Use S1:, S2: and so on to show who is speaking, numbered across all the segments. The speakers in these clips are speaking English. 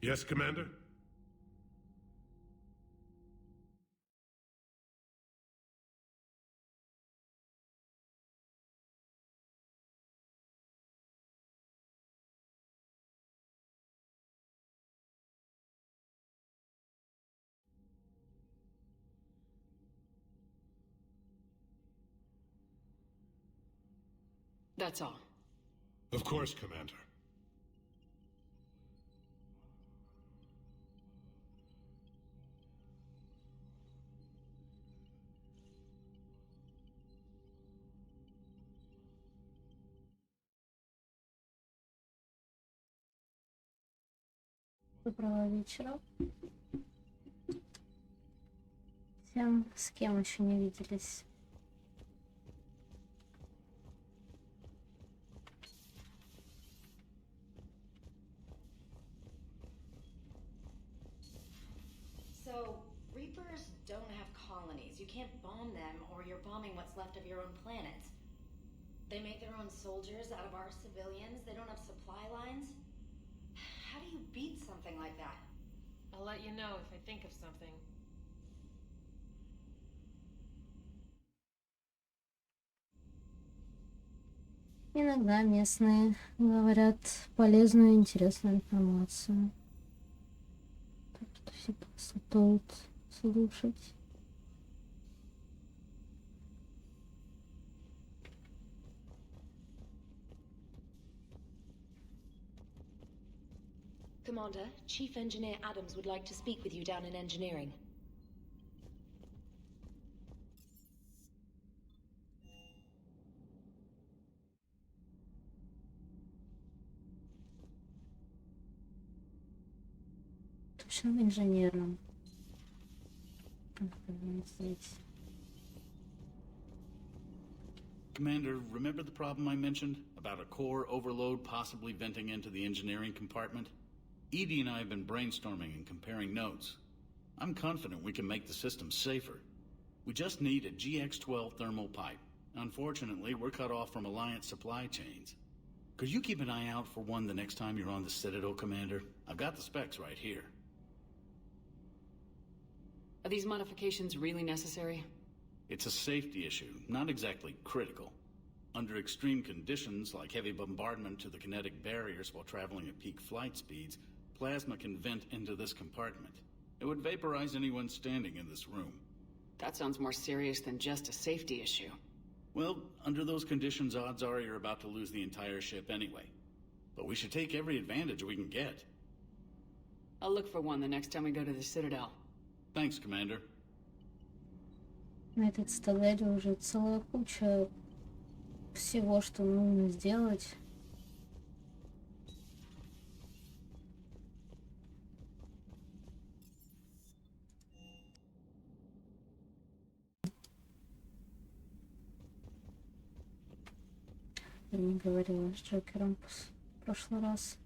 S1: Yes, Commander?
S2: That's all.
S1: Of course, Commander.
S3: Доброго вечера. Всем, с кем еще не виделись.
S4: So, Reapers don't have colonies. You can't bomb them or you're bombing what's left of your own planet. They make their own soldiers out of our civilians. They don't have supply lines. How do you beat something like that?
S2: I'll let you know if I think of something.
S3: Иногда местные говорят полезную и интересную информацию. Так что всегда стоит слушать.
S4: Commander, Chief Engineer Adams would like to speak with you down in engineering.
S3: Точно инженером. Здесь.
S5: Commander, remember the problem I mentioned? About a core overload possibly venting into the engineering compartment? Edie and I have been brainstorming and comparing notes. I'm confident we can make the system safer. We just need a GX-12 thermal pipe. Unfortunately, we're cut off from Alliance supply chains. Could you keep an eye out for one the next time you're on the Citadel, Commander? I've got the specs right here.
S2: Are these modifications really necessary?
S5: It's a safety issue, not exactly critical. Under extreme conditions, like heavy bombardment to the kinetic barriers while traveling at peak flight speeds, plasma can vent into this compartment. It would vaporize anyone standing in this room.
S2: That sounds more serious than just a safety issue.
S5: Well, under those conditions, odds are you're about to lose the entire ship anyway. But we should take every advantage we can get.
S2: I'll look for one the next time we go to the Citadel.
S5: Thanks, Commander.
S3: На этой цитадели уже целая куча всего, что нужно сделать. Я не говорила с Джокером в прошлый раз.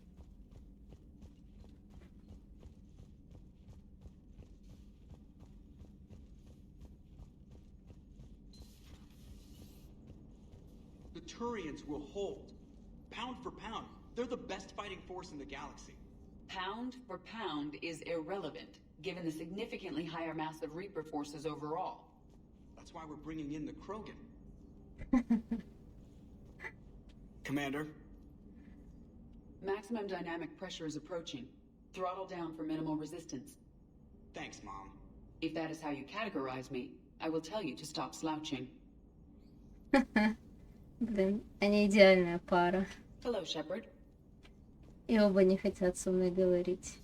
S6: The Turians will hold. Pound for pound, they're the best fighting force in the galaxy.
S7: Pound for pound is irrelevant, given the significantly higher mass of Reaper forces overall.
S6: That's why we're bringing in the Krogan. Commander?
S7: Maximum dynamic pressure is approaching. Throttle down for minimal resistance.
S6: Thanks, Mom.
S7: If that is how you categorize me, I will tell you to stop slouching.
S3: Блин, они идеальная пара.
S7: Hello, Shepard.
S3: И оба не хотят со мной говорить.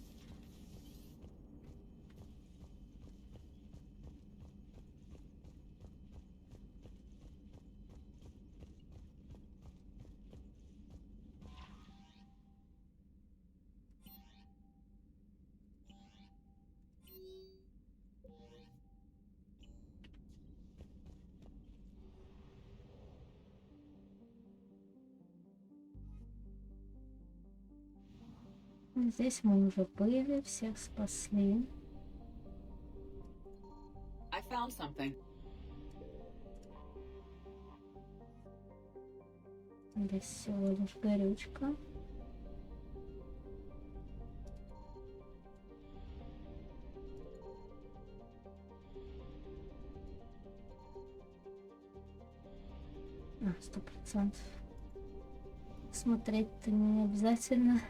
S3: Здесь мы уже были, всех спасли.
S7: I found something.
S3: Здесь всего лишь горючка. 100%. Смотреть-то не обязательно.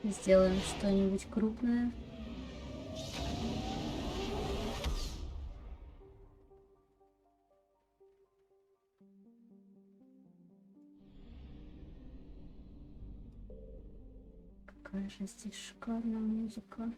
S3: Сделаем что-нибудь крупное. Какая же здесь шикарная музыка.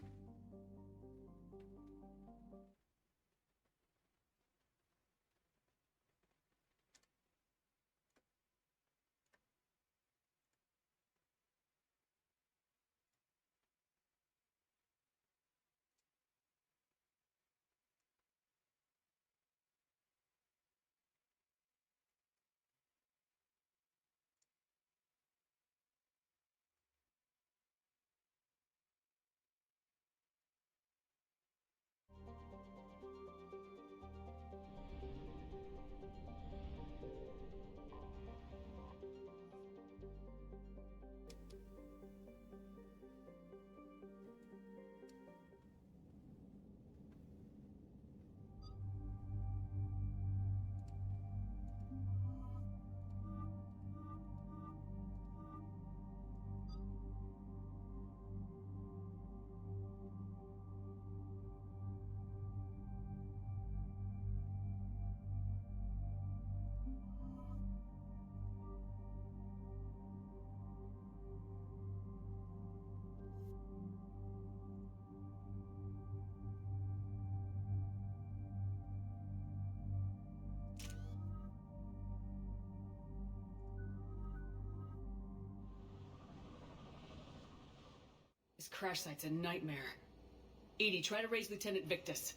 S2: This crash site's a nightmare. Edie, try to raise Lieutenant Victus.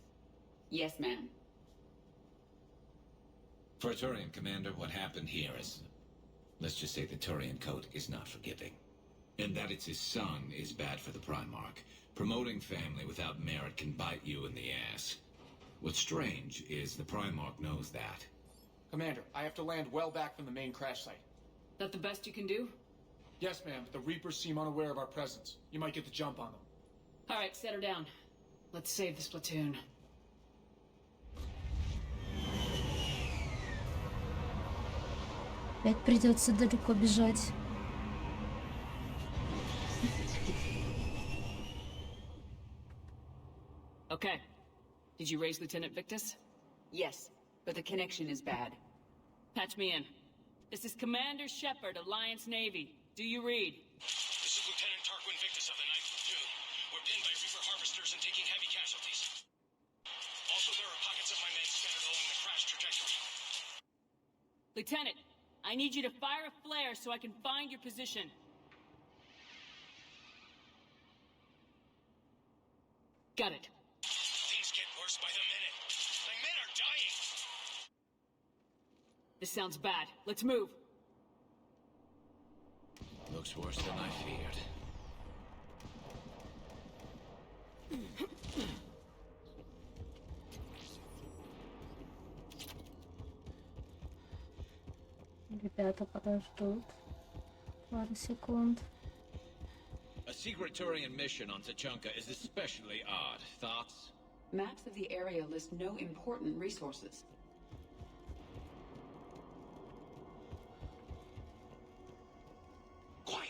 S7: Yes, ma'am.
S8: For a Turian commander, what happened here is... let's just say the Turian code is not forgiving. And that it's his son is bad for the Primarch. Promoting family without merit can bite you in the ass. What's strange is the Primarch knows that.
S6: Commander, I have to land well back from the main crash site.
S2: That the best you can do?
S6: Yes, ma'am, but the Reapers seem unaware of our presence. You might get the jump on them.
S2: All right, set her down. Let's save this platoon.
S3: Опять придется далеко бежать.
S2: Okay. Did you raise Lieutenant Victus?
S7: Yes, but the connection is bad.
S2: Patch me in. This is Commander Shepard, Alliance Navy. Do you read?
S9: This is Lieutenant Tarquin Victus of the 9th Platoon. We're pinned by Reaper harvesters and taking heavy casualties. Also, there are pockets of my men scattered along the crash trajectory.
S2: Lieutenant, I need you to fire a flare so I can find your position. Got it.
S9: Things get worse by the minute. My men are dying.
S2: This sounds bad. Let's move.
S8: Looks worse than I feared.
S3: Ребята подождут пару секунд.
S8: A secret Turian mission on Tachanka is especially odd. Thoughts?
S7: Maps of the area list no important resources.
S8: Quiet.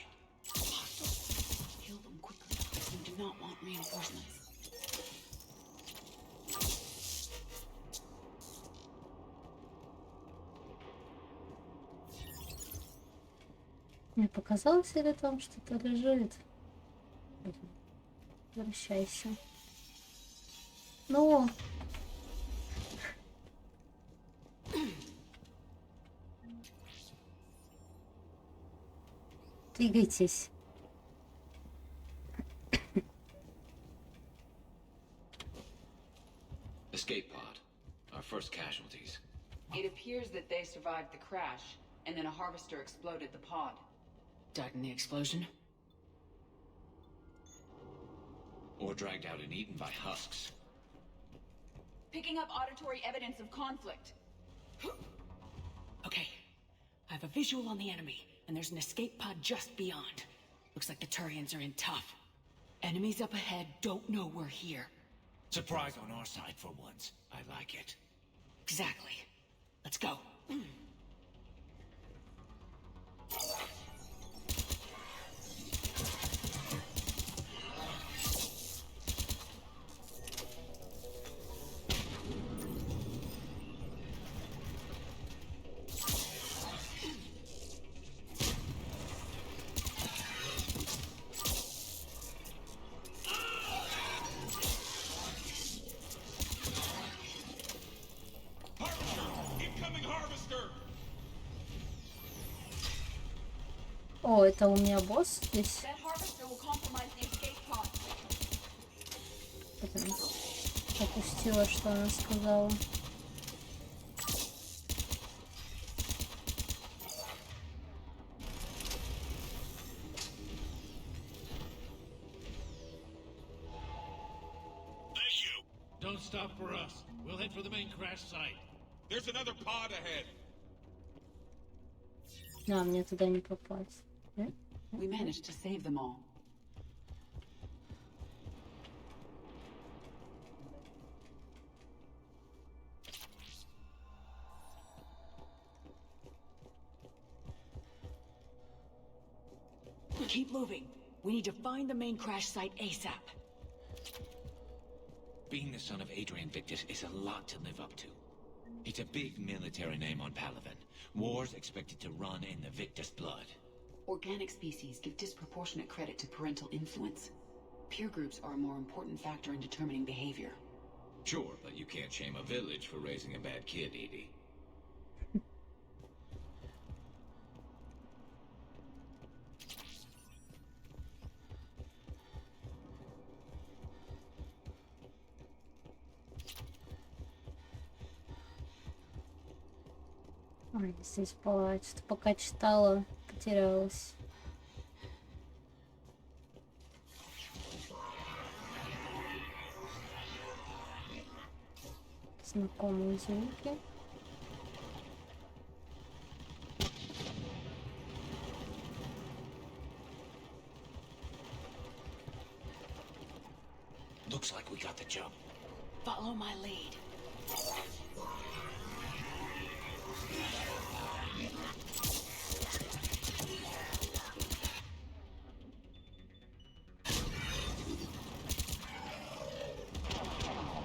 S7: Hostiles. Kill them quickly. We do not want reinforcements.
S3: Мне показалось, или там что-то лежит? Возвращайся. Ну! Двигайтесь.
S8: Escape pod. Our first casualties.
S7: It appears that they survived the crash, and then a harvester exploded the pod.
S2: Died in the explosion.
S8: Or dragged out and eaten by husks.
S7: Picking up auditory evidence of conflict.
S2: Okay. I have a visual on the enemy, and there's an escape pod just beyond. Looks like the Turians are in tough. Enemies up ahead don't know we're here.
S8: Surprise on our side for once. I like it.
S2: Exactly. Let's go.
S9: Incoming harvester!
S3: О, это у меня босс здесь.
S7: That harvester will compromise the escape pod.
S3: Блин, опустила, что она сказала.
S9: Thank you!
S10: Don't stop for us. We'll head for the main crash site.
S9: There's another pod ahead.
S3: А, мне туда не попасть. Да?
S7: We managed to save them all.
S2: Keep moving. We need to find the main crash site ASAP.
S8: Being the son of Adrian Victus is a lot to live up to. It's a big military name on Palaven. War's expected to run in the Victus blood.
S7: Organic species give disproportionate credit to parental influence. Peer groups are a more important factor in determining behavior.
S8: Sure, but you can't shame a village for raising a bad kid, Edie.
S3: Ой, здесь была, что-то пока читала, потерялась. Знакомые звуки.
S8: Looks like we got the jump.
S2: Follow my lead.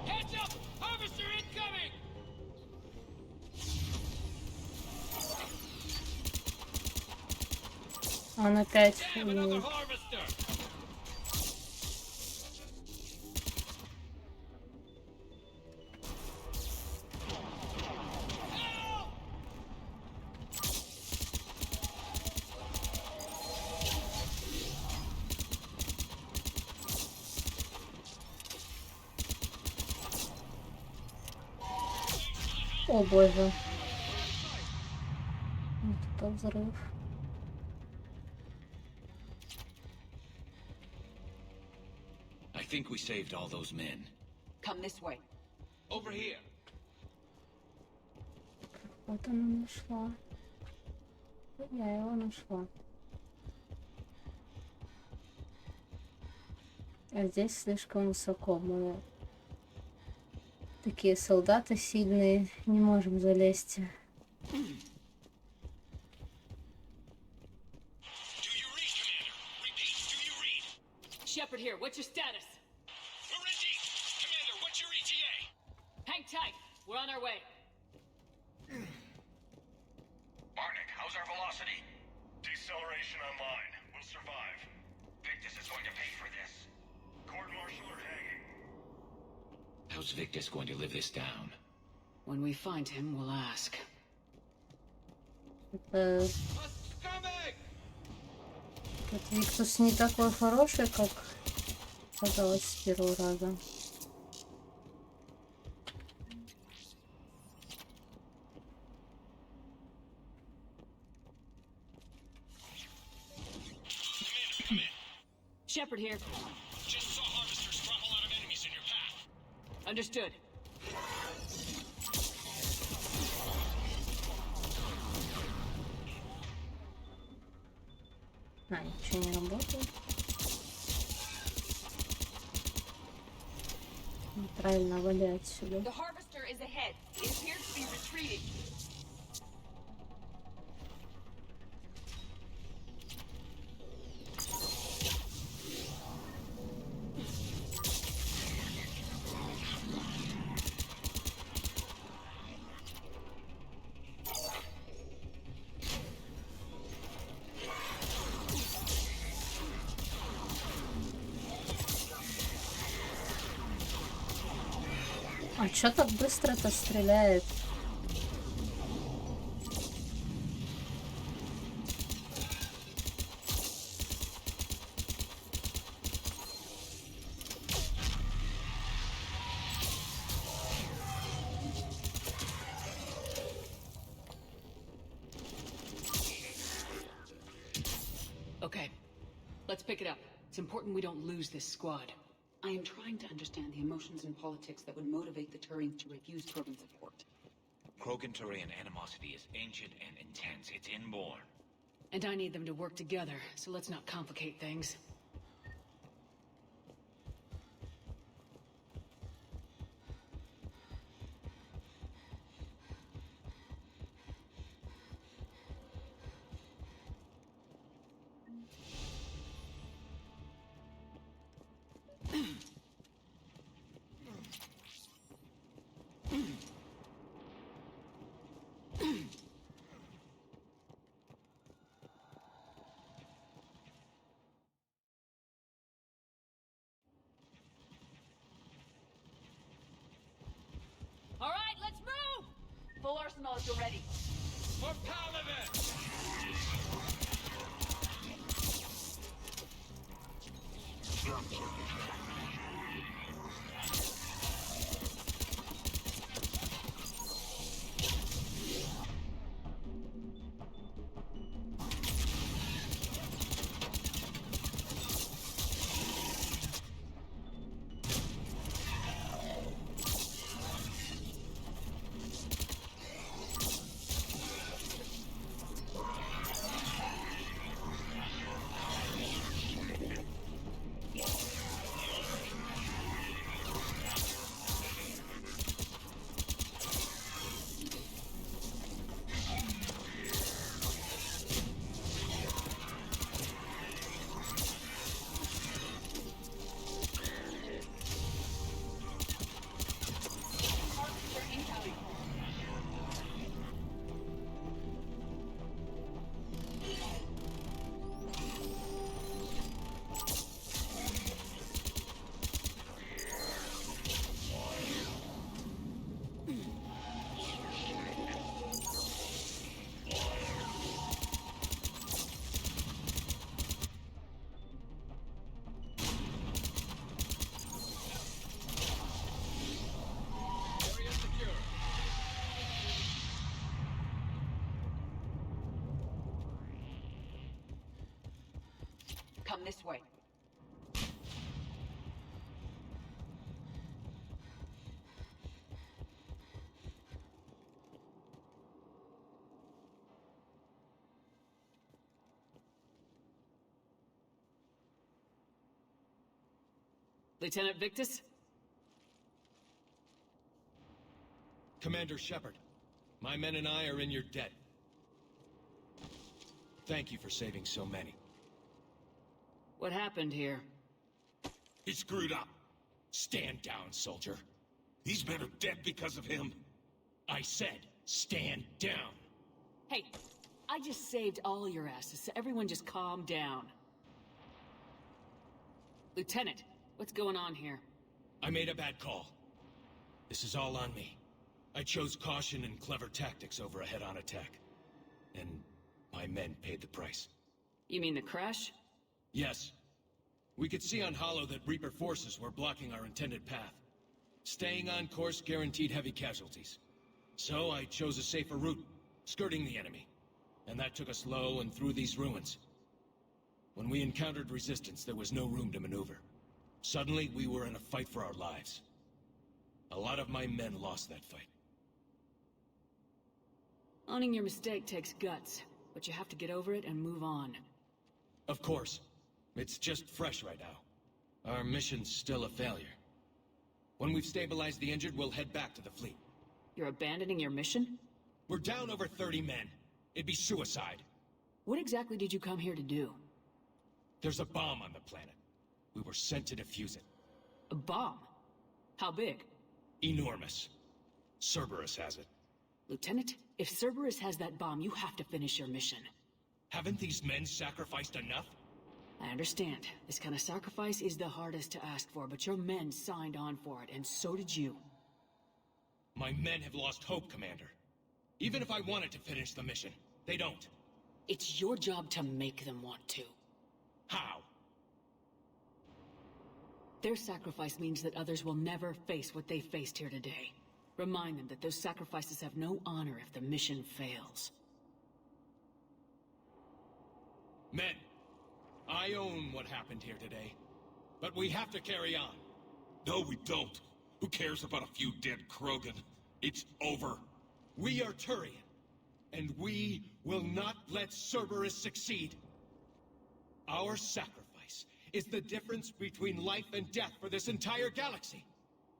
S9: Heads up! Harvester incoming!
S3: Он опять...
S9: Damn, another harvester!
S3: О боже. Вот это взрыв.
S8: I think we saved all those men.
S7: Come this way.
S9: Over here.
S3: Вот она нашла. Я его нашла. А здесь слишком высоко. Мы такие солдаты сильные, не можем залезть.
S9: Do you read, Commander? Repeat, do you read?
S2: Shepard here, what's your status?
S9: We're in deep. Commander, what's your ETA?
S2: Hang tight. We're on our way.
S9: Barnick, how's our velocity? Deceleration online. We'll survive. Victus is going to pay for this. Court-martial or hanging?
S8: How's Victus going to live this down?
S2: When we find him, we'll ask.
S3: Это...
S9: A scumbag!
S3: Этот Виктус не такой хороший, как казалось с первого раза.
S2: Shepard here.
S9: Just saw harvesters
S2: Understood.
S3: Ничего не работает. Правильно, вали отсюда.
S7: The harvester is ahead. It appears to be retreating.
S3: А чё так быстро-то стреляет?
S2: Okay, let's pick it up. It's important we don't lose this squad.
S7: I am trying to understand the emotions and politics that would motivate the Turians to refuse Krogan support.
S8: Krogan-Turian animosity is ancient and intense. It's inborn.
S2: And I need them to work together, so let's not complicate things. All right, let's move!
S7: Full arsenal is ready.
S9: For Paladin!
S7: Come this way.
S2: Lieutenant Victus?
S9: Commander Shepard, my men and I are in your debt. Thank you for saving so many.
S2: What happened here?
S1: He screwed up. Stand down, soldier. These men are dead because of him. I said, stand down.
S2: Hey, I just saved all your asses, so everyone just calm down. Lieutenant, what's going on here?
S9: I made a bad call. This is all on me. I chose caution and clever tactics over a head-on attack. And my men paid the price.
S2: You mean the crash?
S9: Yes. We could see on Hollow that Reaper forces were blocking our intended path. Staying on course guaranteed heavy casualties. So I chose a safer route, skirting the enemy. And that took us low and through these ruins. When we encountered resistance, there was no room to maneuver. Suddenly, we were in a fight for our lives. A lot of my men lost that fight.
S2: Owning your mistake takes guts, but you have to get over it and move on.
S9: Of course. It's just fresh right now. Our mission's still a failure. When we've stabilized the injured, we'll head back to the fleet.
S2: You're abandoning your mission?
S9: We're down over 30 men. It'd be suicide.
S2: What exactly did you come here to do?
S9: There's a bomb on the planet. We were sent to defuse it.
S2: A bomb? How big?
S9: Enormous. Cerberus has it.
S2: Lieutenant, if Cerberus has that bomb, you have to finish your mission.
S9: Haven't these men sacrificed enough?
S2: I understand. This kind of sacrifice is the hardest to ask for, but your men signed on for it, and so did you.
S9: My men have lost hope, Commander. Even if I wanted to finish the mission, they don't.
S2: It's your job to make them want to.
S9: How?
S2: Their sacrifice means that others will never face what they faced here today. Remind them that those sacrifices have no honor if the mission fails.
S9: Men, I own what happened here today. But we have to carry on. No, we don't. Who cares about a few dead Krogan? It's over. We are Turian, and we will not let Cerberus succeed. Our sacrifice is the difference between life and death for this entire galaxy.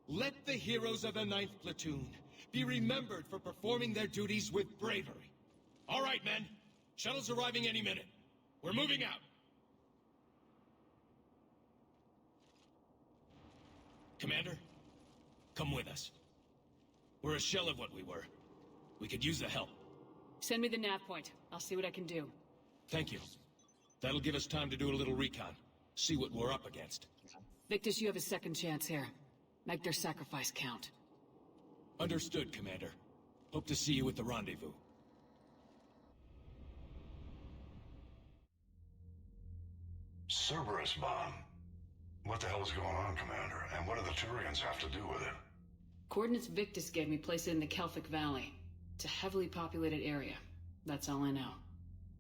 S9: Let the heroes of the 9th Platoon be remembered for performing their duties with bravery. All right, men. Shuttle's arriving any minute. We're moving out. Commander, come with us. We're a shell of what we were. We could use the help.
S2: Send me the nav point. I'll see what I can do.
S9: Thank you. That'll give us time to do a little recon. See what we're up against.
S2: Victus, you have a second chance here. Make their sacrifice count.
S9: Understood, Commander. Hope to see you at the rendezvous.
S11: Cerberus bomb. What the hell is going on, Commander? And what do the Turians have to do with it?
S2: Coordinates Victus gave me place it in the Kelphic Valley. It's a heavily populated area. That's all I know.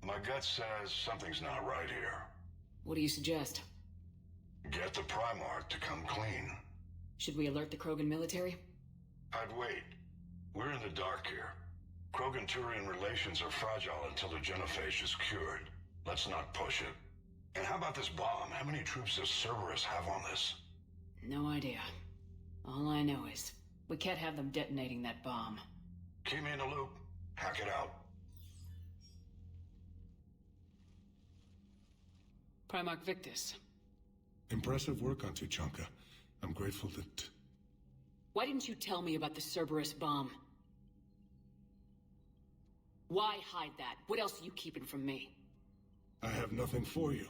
S11: My gut says something's not right here.
S2: What do you suggest?
S11: Get the Primarch to come clean.
S2: Should we alert the Krogan military?
S11: I'd wait. We're in the dark here. Krogan-Turian relations are fragile until the genophage is cured. Let's not push it. And how about this bomb? How many troops does Cerberus have on this?
S2: No idea. All I know is, we can't have them detonating that bomb.
S11: Keep me in the loop. Hack it out.
S2: Primarch Victus.
S12: Impressive work on Tuchanka. I'm grateful that...
S2: Why didn't you tell me about the Cerberus bomb? Why hide that? What else are you keeping from me?
S12: I have nothing for you.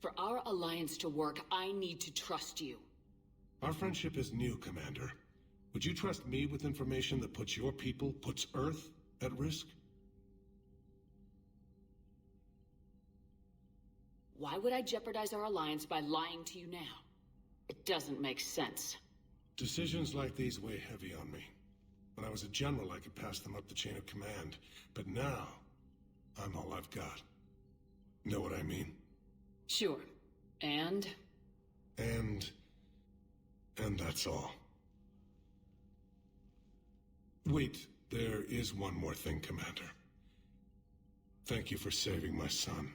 S2: For our alliance to work, I need to trust you.
S12: Our friendship is new, Commander. Would you trust me with information that puts your people, puts Earth, at risk?
S2: Why would I jeopardize our alliance by lying to you now? It doesn't make sense.
S12: Decisions like these weigh heavy on me. When I was a general, I could pass them up the chain of command. But now, I'm all I've got. Know what I mean?
S2: Sure. And
S12: that's all. Wait, there is one more thing, Commander. Thank you for saving my son.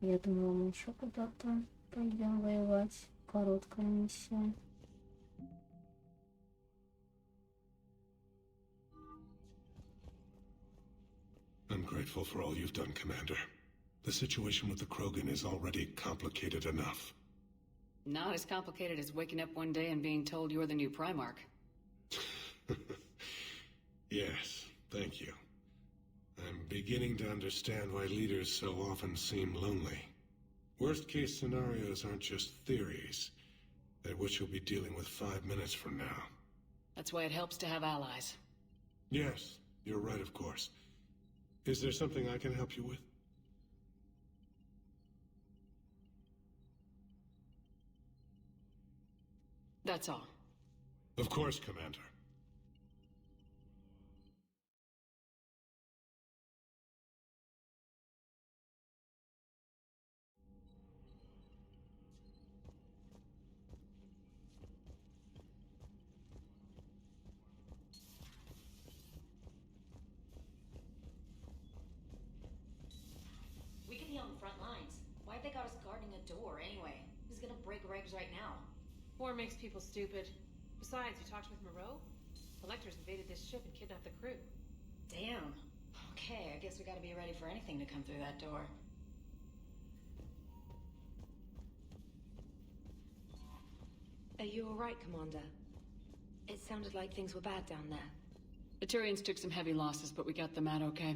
S3: Я думала, мы еще куда-то пойдем воевать. Короткая миссия.
S12: I'm grateful for all you've done, Commander. The situation with the Krogan is already complicated enough.
S2: not as complicated as waking up one day and being told you're the new Primarch.
S12: Yes, thank you. I'm beginning to understand why leaders so often seem lonely. Worst-case scenarios aren't just theories. They're what you'll be dealing with 5 minutes from now.
S2: That's why it helps to have allies.
S12: Yes, you're right, of course. Is there something I can help you with?
S2: That's all.
S12: Of course, Commander.
S4: right now.
S13: War makes people stupid. Besides, you talked with Moreau? Electors invaded this ship and kidnapped the crew.
S4: Damn. Okay, I guess we gotta be ready for anything to come through that door.
S14: Are you alright, Commander? It sounded like things were bad down there.
S2: The Turians took some heavy losses, but we got them out okay.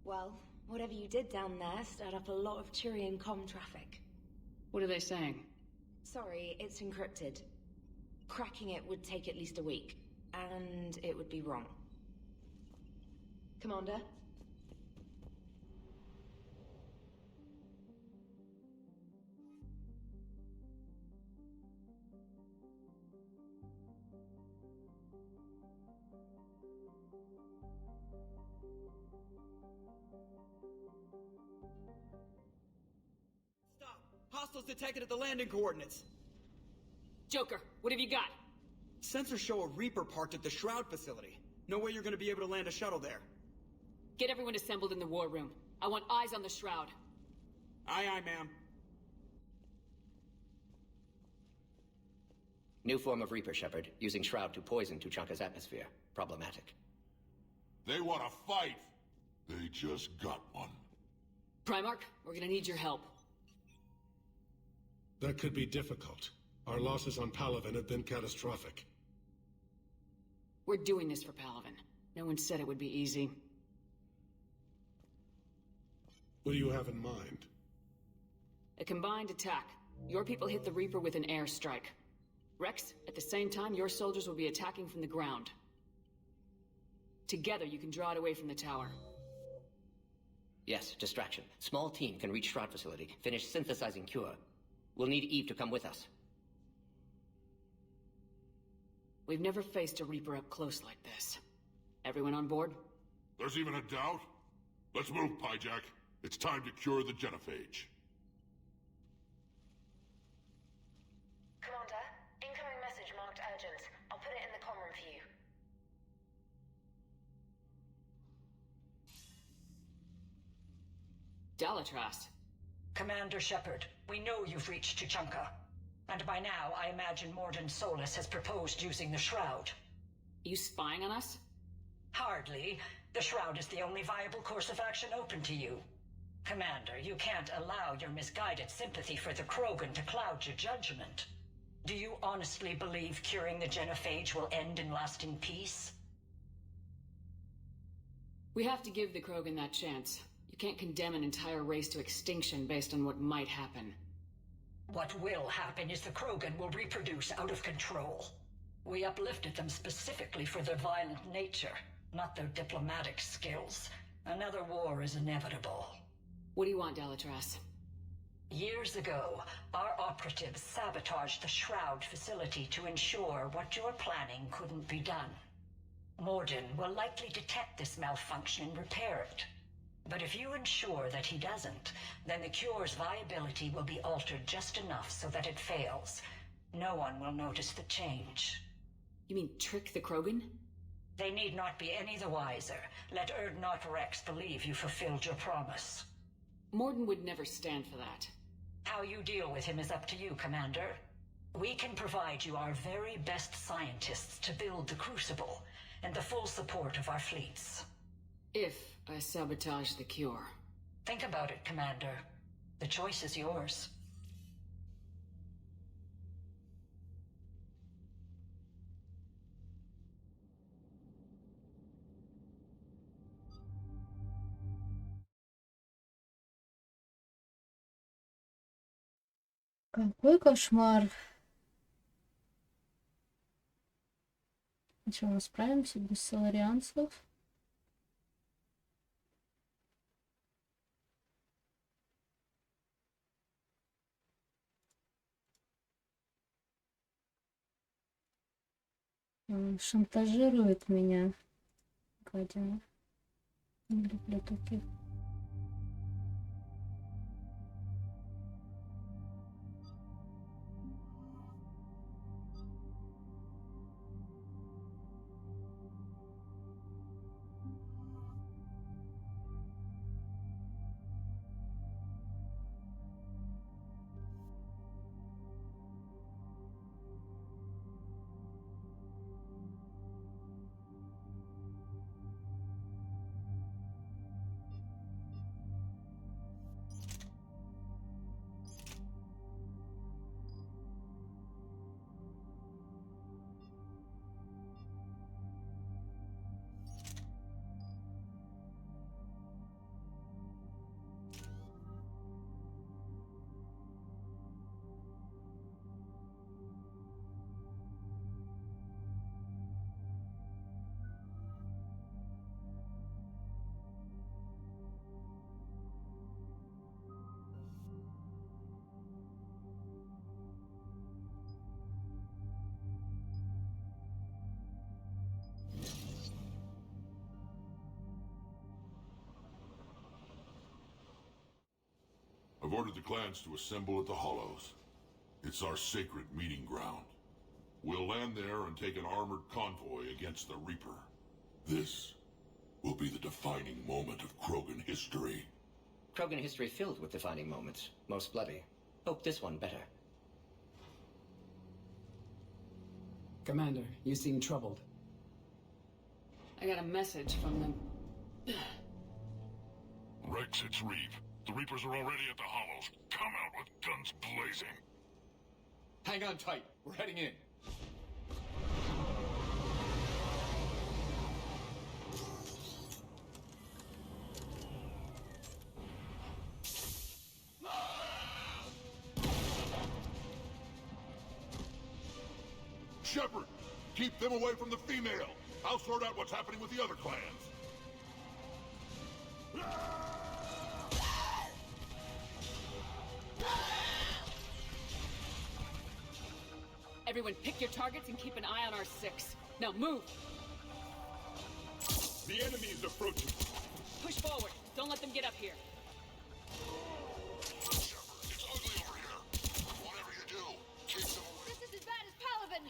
S14: Well, whatever you did down there stirred up a lot of Turian comm traffic.
S2: What are they saying?
S14: Sorry, it's encrypted. Cracking it would take at least a week, and it would be wrong. Commander?
S6: Hostiles detected at the landing coordinates.
S2: Joker, what have you got?
S6: Sensors show a Reaper parked at the Shroud facility. No way you're gonna be able to land a shuttle there.
S2: Get everyone assembled in the war room. I want eyes on the Shroud.
S6: Aye, aye, ma'am.
S15: New form of Reaper, Shepard, using Shroud to poison Tuchanka's atmosphere. Problematic.
S11: They want to fight. They just got one.
S2: Primarch, we're gonna need your help.
S12: That could be difficult. Our losses on Palaven have been catastrophic.
S2: We're doing this for Palaven. No one said it would be easy.
S12: What do you have in mind?
S2: A combined attack. Your people hit the Reaper with an airstrike. Rex, at the same time, your soldiers will be attacking from the ground. Together, you can draw it away from the tower.
S15: Yes, distraction. Small team can reach Shroud facility, finish synthesizing cure. We'll need Eve to come with us.
S2: We've never faced a Reaper up close like this. Everyone on board?
S11: There's even a doubt? Let's move, Pyjack. It's time to cure the genophage.
S14: Commander, incoming message marked urgent. I'll put it in the comm room for you.
S2: Dalatras.
S16: Commander Shepard, we know you've reached Tuchanka. And by now, I imagine Morden Solus has proposed using the Shroud.
S2: You spying on us?
S16: Hardly. The Shroud is the only viable course of action open to you. Commander, you can't allow your misguided sympathy for the Krogan to cloud your judgment. Do you honestly believe curing the genophage will end in lasting peace?
S2: We have to give the Krogan that chance. You can't condemn an entire race to extinction based on what might happen.
S16: What will happen is the Krogan will reproduce out of control. We uplifted them specifically for their violent nature, not their diplomatic skills. Another war is inevitable.
S2: What do you want, Dalatras?
S16: Years ago, our operatives sabotaged the Shroud facility to ensure what you're planning couldn't be done. Morden will likely detect this malfunction and repair it. But if you ensure that he doesn't, then the cure's viability will be altered just enough so that it fails. No one will notice the change.
S2: You mean trick the Krogan?
S16: They need not be any the wiser. Let Erdnot Rex believe you fulfilled your promise.
S2: Morden would never stand for that.
S16: How you deal with him is up to you, Commander. We can provide you our very best scientists to build the Crucible, and the full support of our fleets.
S2: If I sabotage the cure.
S16: Think about it, Commander. The choice is yours.
S3: Какой кошмар. Ничего, мы справимся без соларианцев. Он шантажирует меня. Гадина. Не люблю таких.
S17: I've ordered the clans to assemble at the Hollows. It's our sacred meeting ground. We'll land there and take an armored convoy against the Reaper. This will be the defining moment of Krogan history.
S15: Krogan history filled with defining moments. Most bloody. Hope this one better.
S18: Commander, you seem troubled.
S2: I got a message from them.
S11: Rex, it's Reeve. The Reapers are already at the Hollows. Come out with guns blazing.
S9: Hang on tight. We're heading in.
S17: Shepard, keep them away from the female. I'll sort out what's happening with the other clans.
S2: Everyone pick your targets and keep an eye on our 6. Now move!
S17: The enemy is approaching.
S2: Push forward. Don't let them get up here.
S17: Shepard, it's ugly over here. Whatever you do, keep them away.
S4: This is as bad as Palaven!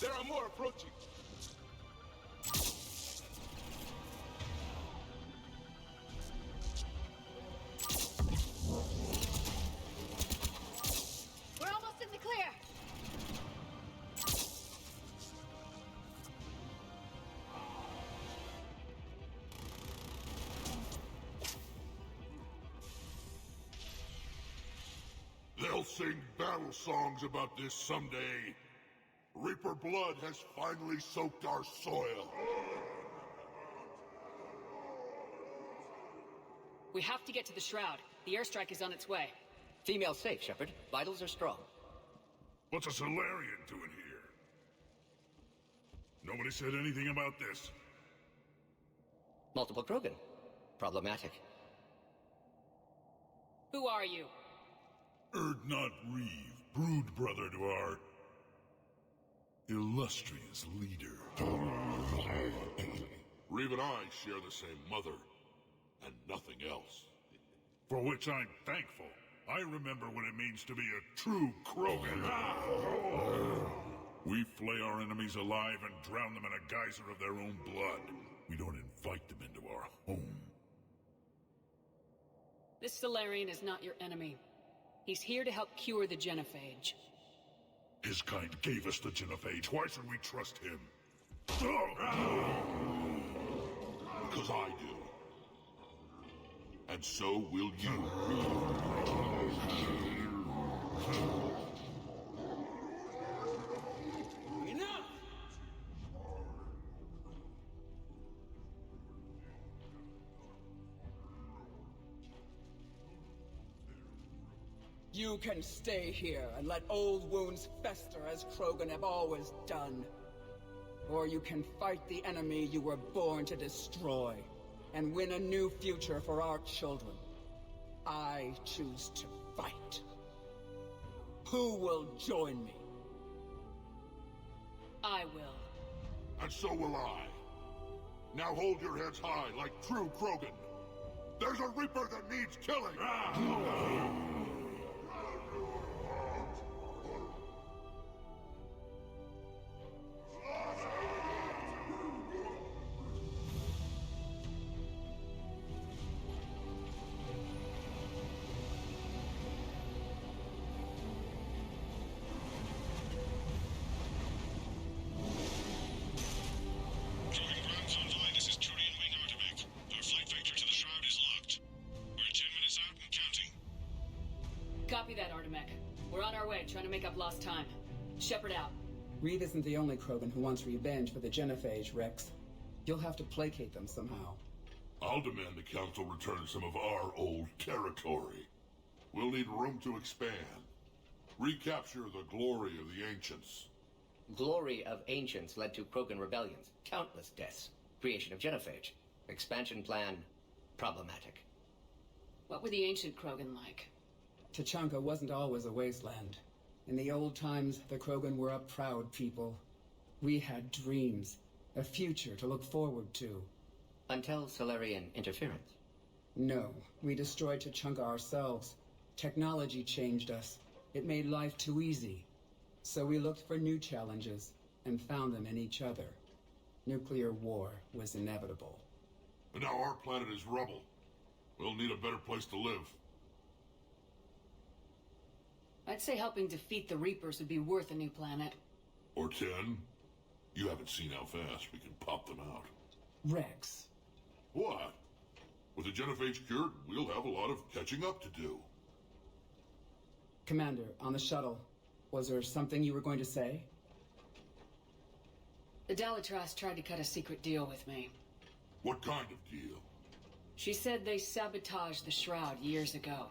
S17: There are more approaching.
S4: We're almost in the clear!
S17: They'll sing battle songs about this someday. Reaper blood has finally soaked our soil.
S2: We have to get to the Shroud. The airstrike is on its way.
S15: Female safe, Shepard. Vitals are strong.
S11: What's a Solarian doing here? Nobody said anything about this.
S15: Multiple Krogan. Problematic.
S2: Who are you?
S11: Erdnot Reeve, brood brother to our illustrious leader.
S17: Reeve and I share the same mother, and nothing else.
S11: For which I'm thankful. I remember what it means to be a true Krogan. We flay our enemies alive and drown them in a geyser of their own blood. We don't invite them into our home.
S2: This Solarian is not your enemy. He's here to help cure the genophage.
S11: His kind gave us the genophage. Why should we trust him?
S17: Because I do. And so will you.
S9: Enough!
S18: You can stay here and let old wounds fester as Krogan have always done. Or you can fight the enemy you were born to destroy, and win a new future for our children. I choose to fight. Who will join me?
S2: I will.
S17: And so will I. Now hold your heads high like true Krogan. There's a Reaper that needs killing!
S2: Copy that, Artemek. We're on our way, trying to make up lost time. Shepard out.
S18: Reeve isn't the only Krogan who wants revenge for the genophage, Rex. You'll have to placate them somehow.
S17: I'll demand the Council return some of our old territory. We'll need room to expand. Recapture the glory of the Ancients.
S15: Glory of Ancients led to Krogan rebellions. Countless deaths. Creation of genophage. Expansion plan. Problematic.
S2: What were the ancient Krogan like?
S18: Tachanka wasn't always a wasteland. In the old times, the Krogan were a proud people. We had dreams. A future to look forward to.
S15: Until Solarian interference.
S18: No, we destroyed Tachanka ourselves. Technology changed us. It made life too easy. So we looked for new challenges, and found them in each other. Nuclear war was inevitable.
S17: And now our planet is rubble. We'll need a better place to live.
S2: I'd say helping defeat the Reapers would be worth a new planet.
S17: Or 10. You haven't seen how fast we can pop them out.
S18: Rex.
S17: What? With the genophage cured, we'll have a lot of catching up to do.
S18: Commander, on the shuttle, was there something you were going to say?
S2: The Dalitras tried to cut a secret deal with me.
S17: What kind of deal?
S2: She said they sabotaged the Shroud years ago.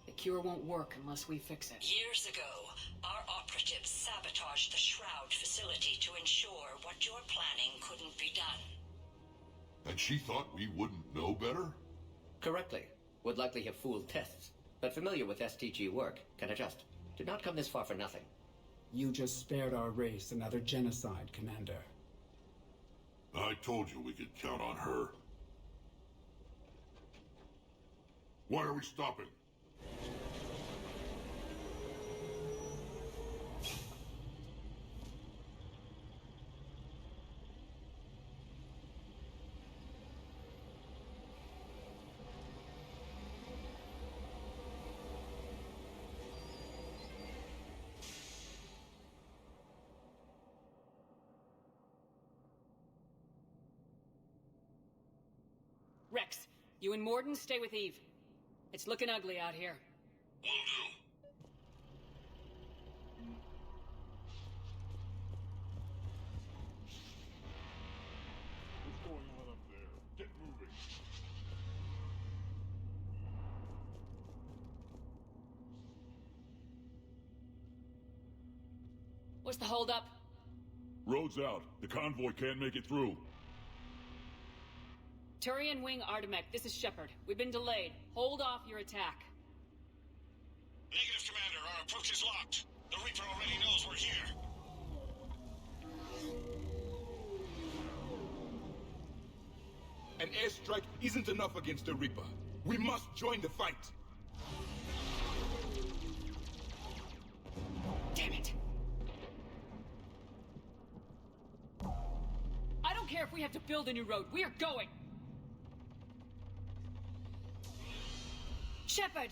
S2: The cure won't work unless we fix it.
S16: Years ago, our operatives sabotaged the Shroud facility to ensure what you're planning couldn't be done.
S17: And she thought we wouldn't know better?
S15: Correctly. Would likely have fooled tests, but familiar with STG work, can adjust. Did not come this far for nothing.
S18: You just spared our race another genocide, Commander.
S17: I told you we could count on her. Why are we stopping?
S2: Rex, you and Morden stay with Eve. It's looking ugly out here.
S17: Will do. What's going on up there? Get moving.
S2: What's the holdup?
S17: Road's out. The convoy can't make it through.
S2: Turian Wing Artemek, this is Shepard. We've been delayed. Hold off your attack.
S1: Negative, Commander. Our approach is locked. The Reaper already knows we're here.
S19: An airstrike isn't enough against the Reaper. We must join the fight.
S2: Damn it! I don't care if we have to build a new road. We are going! Shepard!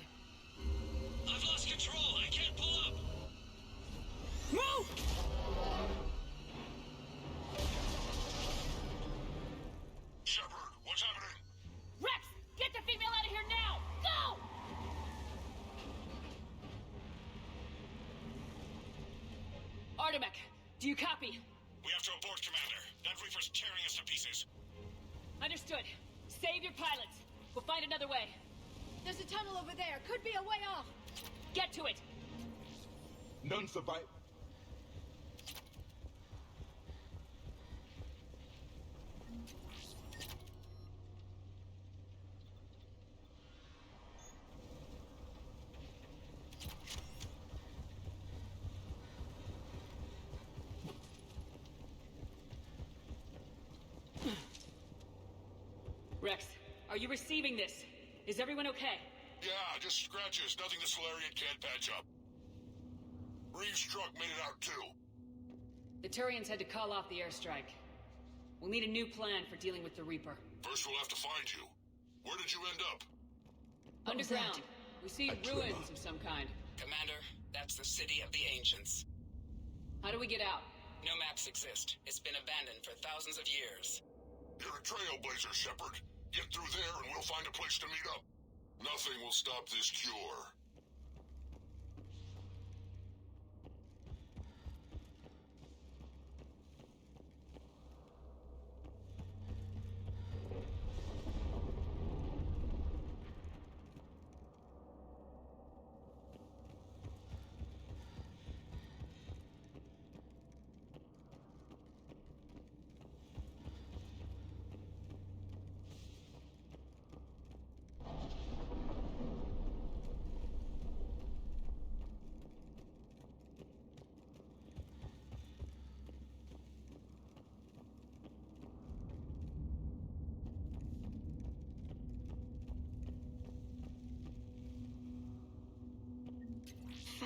S1: I've lost control. I can't pull up.
S2: Move!
S17: Shepard, what's happening?
S2: Rex! Get the female out of here now! Go! Artemek, do you copy?
S1: We have to abort, Commander. That Reaper's tearing us to pieces.
S2: Understood. Save your pilots. We'll find another way.
S13: There's a tunnel over there. Could be a way off.
S2: Get to it!
S19: None survive.
S2: Rex, are you receiving this? Is everyone okay?
S17: Yeah, just scratches. Nothing the Solarian can't patch up. Reeves' truck made it out too.
S2: The Turians had to call off the airstrike. We'll need a new plan for dealing with the Reaper.
S17: First we'll have to find you. Where did you end up?
S2: Underground. We see ruins of some kind.
S20: Commander, that's the City of the Ancients.
S2: How do we get out?
S20: No maps exist. It's been abandoned for thousands of years.
S17: You're a trailblazer, Shepard. Get through there and we'll find a place to meet up. Nothing will stop this cure.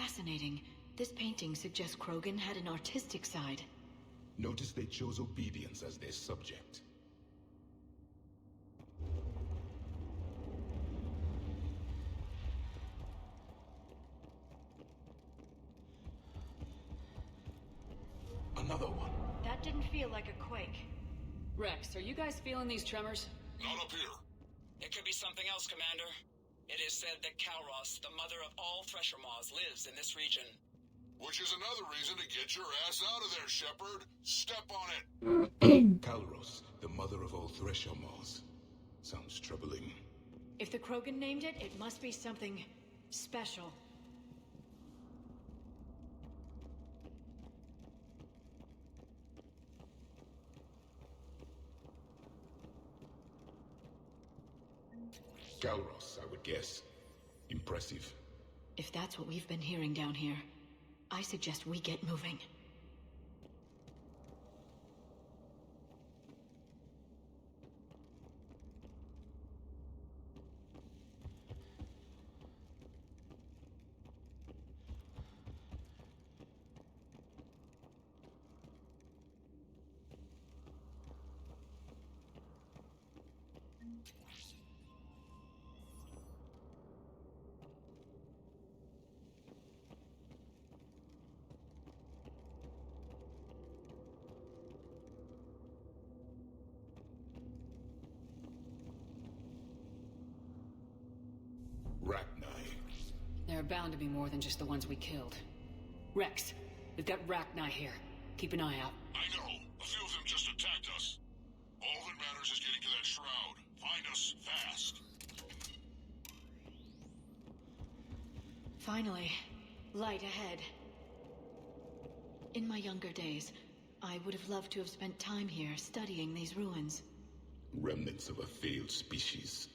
S4: fascinating. This painting suggests Krogan had an artistic side.
S21: Notice they chose obedience as their subject. Another one.
S4: That didn't feel like a quake.
S2: Rex, are you guys feeling these tremors?
S17: Not up here.
S20: It could be something else, Commander. It is said that Kalros, the mother of all Thresher Maws, lives in this region.
S17: Which is another reason to get your ass out of there, Shepard. Step on it.
S21: Kalros, the mother of all Thresher Maws. Sounds troubling.
S4: If the Krogan named it, it must be something special.
S21: Kalros, I would guess. Impressive.
S4: If that's what we've been hearing down here, I suggest we get moving.
S2: There are bound to be more than just the ones we killed. Rex, we've got Rachni here. Keep an eye out.
S17: I know. A few of them just attacked us. All that matters is getting to that shroud. Find us fast.
S4: Finally, light ahead. In my younger days, I would have loved to have spent time here studying these ruins.
S21: Remnants of a failed species.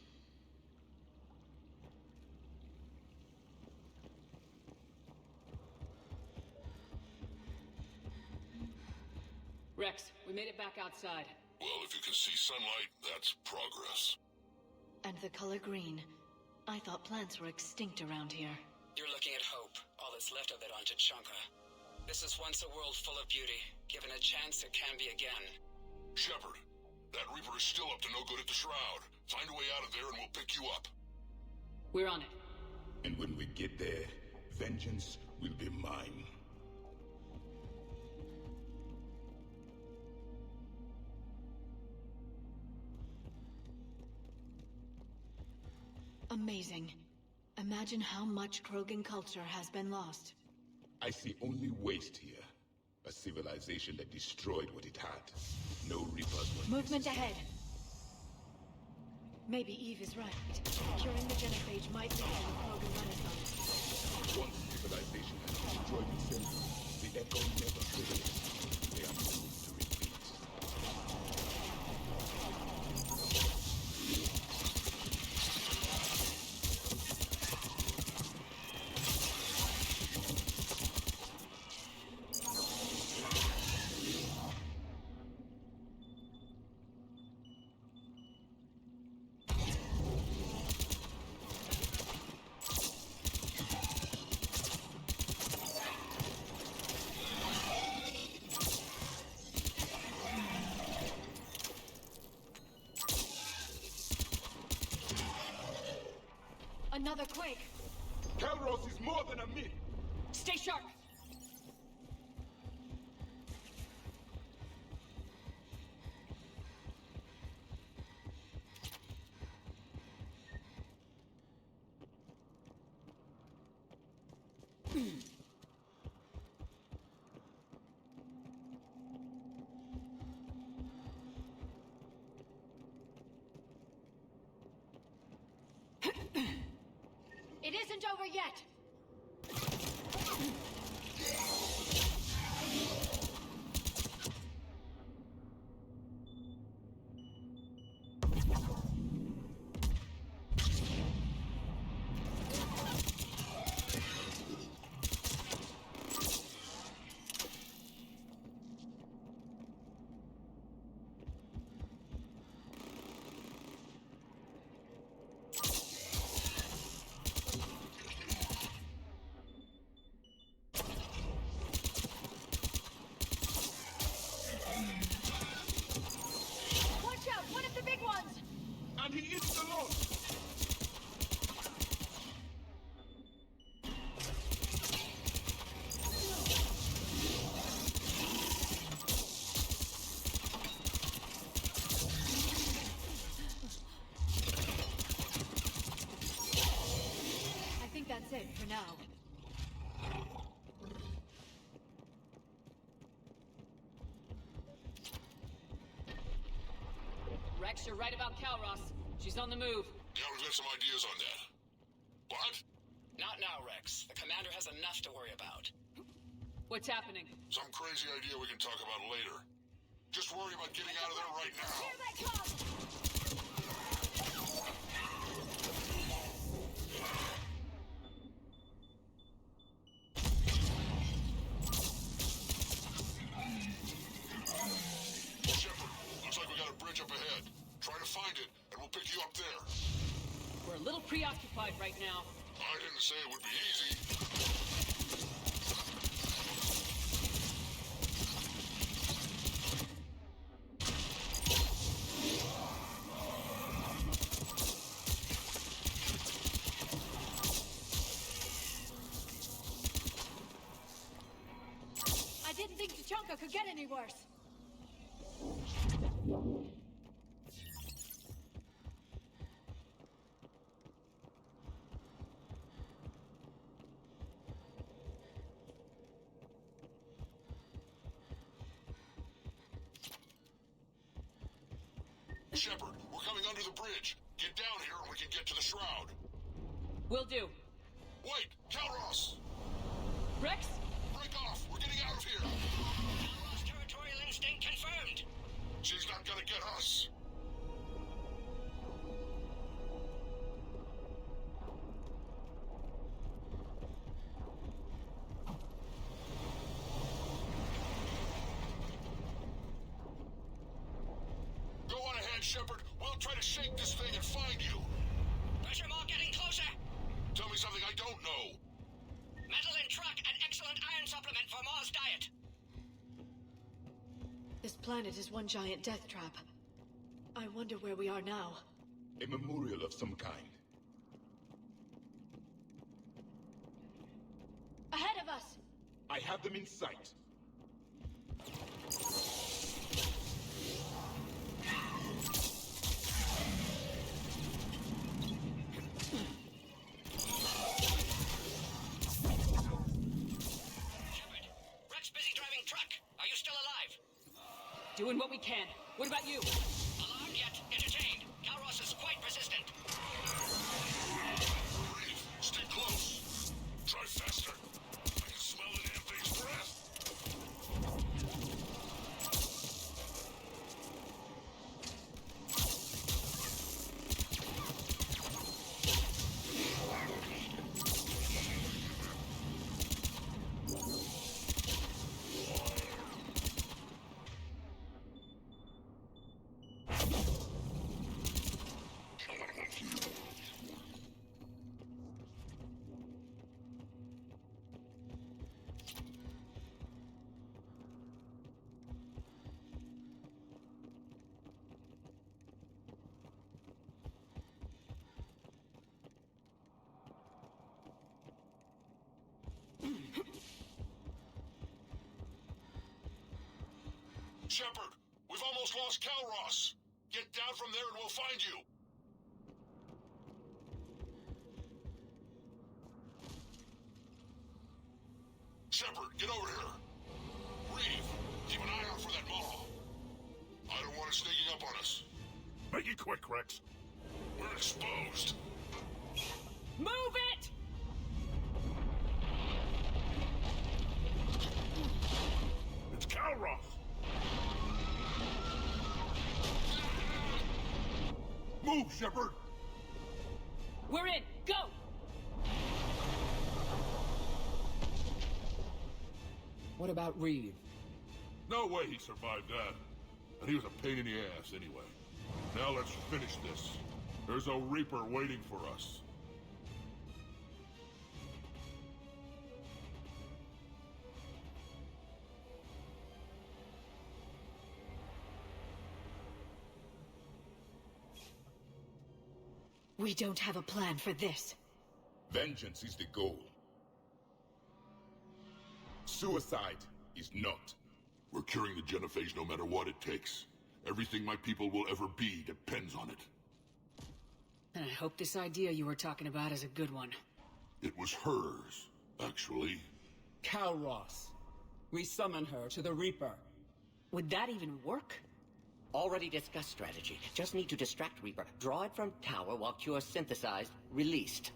S2: Rex, we made it back outside.
S17: Well, if you can see sunlight, that's progress.
S4: And the color green. I thought plants were extinct around here.
S20: You're looking at hope, all that's left of it on Tachanka. This is once a world full of beauty. Given a chance, it can be again.
S17: Shepard, that Reaper is still up to no good at the shroud. Find a way out of there and we'll pick you up.
S2: We're on it.
S21: And when we get there, vengeance will be mine.
S4: Amazing. Imagine how much Krogan culture has been lost.
S21: I see only waste here. A civilization that destroyed what it had. No Reapers were
S4: Movement ahead. Maybe Eve is right. Curing the genophage might lead to the Krogan Renaissance.
S21: Once civilization has destroyed itself, the echo never fails. They are doomed to repeat.
S4: Another quake!
S21: Kalros is more than a myth!
S2: Stay sharp!
S4: It isn't over yet!
S2: Rex, you're right about Calros. She's on the move.
S17: Yeah, we've got some ideas on that. What?
S20: Not now, Rex. The commander has enough to worry about.
S2: What's happening?
S17: Some crazy idea we can talk about later. Just worry about getting out of there right now.
S4: Here they come!
S17: Shepard, looks like we got a bridge up ahead. Try to find it, and we'll pick you up there.
S2: We're a little preoccupied right now.
S17: I didn't say it would be easy.
S4: I didn't think Tuchanka could get any worse.
S17: Shepard, we're coming under the bridge. Get down here and we can get to the shroud.
S2: Will do.
S17: Wait, Calros!
S2: Rex?
S17: Break off! We're getting out of here!
S20: Calros territorial instinct confirmed.
S17: She's not gonna get us. Go on ahead, Shepard. We'll try to shake this thing and find you.
S20: Pressure mark getting closer.
S17: Tell me something I don't know.
S20: Metal in truck and excellent iron supplement for Mars diet.
S4: This planet is one giant death trap. I wonder where we are now.
S21: A memorial of some kind.
S4: Ahead of us!
S21: I have them in sight.
S20: Shepard, Rex busy driving truck. Are you still alive?
S2: Doing what we can. What about you?
S20: Alarmed yet? Entertained. Calros is quite resistant.
S17: Reeve, stay close. Try faster. I can smell the damn thing's breath. Shepard, we've almost lost Calros. Get down from there and we'll find you. Shepard, get over here. Reeve, keep an eye out for that maw. I don't want it sneaking up on us. Make it quick, Rex. We're exposed.
S2: Move it!
S17: It's Calros. Move, Shepard!
S2: We're in! Go!
S20: What about Reeve?
S17: No way he survived that. And he was a pain in the ass anyway. Now let's finish this. There's a Reaper waiting for us.
S4: We don't have a plan for this.
S21: Vengeance is the goal. Suicide is not.
S17: We're curing the genophage no matter what it takes. Everything my people will ever be depends on it.
S2: And I hope this idea you were talking about is a good one.
S17: It was hers, actually.
S18: Calros. We summon her to the Reaper.
S2: Would that even work?
S15: Already discussed strategy. Just need to distract Reaper. Draw it from tower while Cure synthesized, released.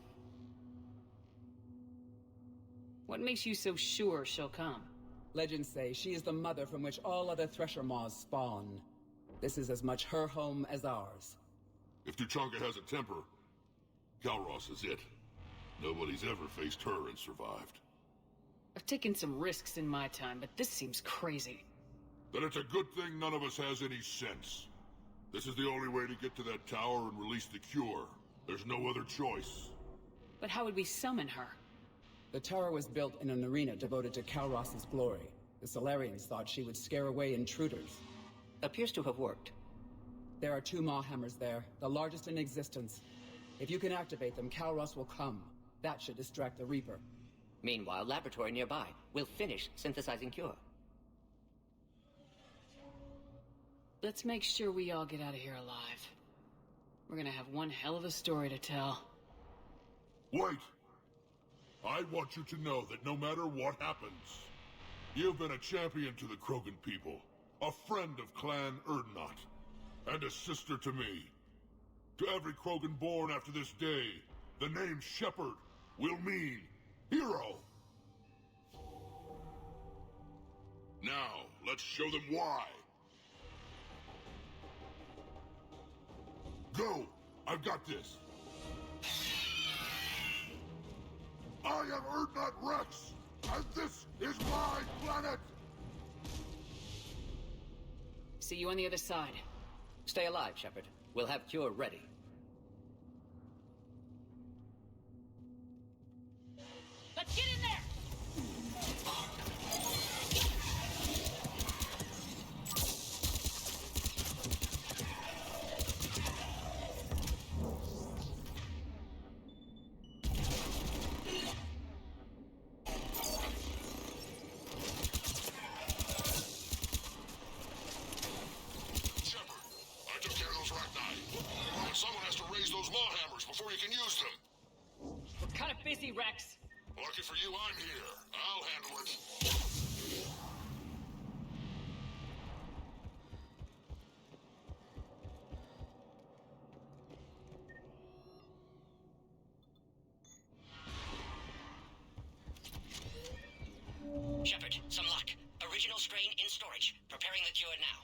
S2: What makes you so sure she'll come?
S18: Legends say she is the mother from which all other Thresher Maws spawn. This is as much her home as ours.
S17: If Tuchanka has a temper, Kalros is it. Nobody's ever faced her and survived.
S2: I've taken some risks in my time, but this seems crazy.
S17: Then it's a good thing none of us has any sense. This is the only way to get to that tower and release the cure. There's no other choice.
S2: But how would we summon her?
S18: The tower was built in an arena devoted to Kalros's glory. The Solarians thought she would scare away intruders.
S15: Appears to have worked.
S18: There are 2 Maw hammers there, the largest in existence. If you can activate them, Kalros will come. That should distract the Reaper.
S15: Meanwhile, laboratory nearby. We'll finish synthesizing Cure.
S2: Let's make sure we all get out of here alive. We're gonna have one hell of a story to tell.
S17: Wait! I want you to know that no matter what happens, you've been a champion to the Krogan people, a friend of Clan Erdnot, and a sister to me. To every Krogan born after this day, the name Shepard will mean hero. Now, let's show them why. Go! I've got this! I am Erdnot Rex, and this is my planet!
S2: See you on the other side.
S15: Stay alive, Shepard. We'll have Cure ready.
S2: Let's get in there!
S17: Before you can use them.
S2: We're kind of busy, Rex.
S17: Lucky for you, I'm here. I'll handle it.
S20: Shepard, some luck. Original strain in storage. Preparing the cure now.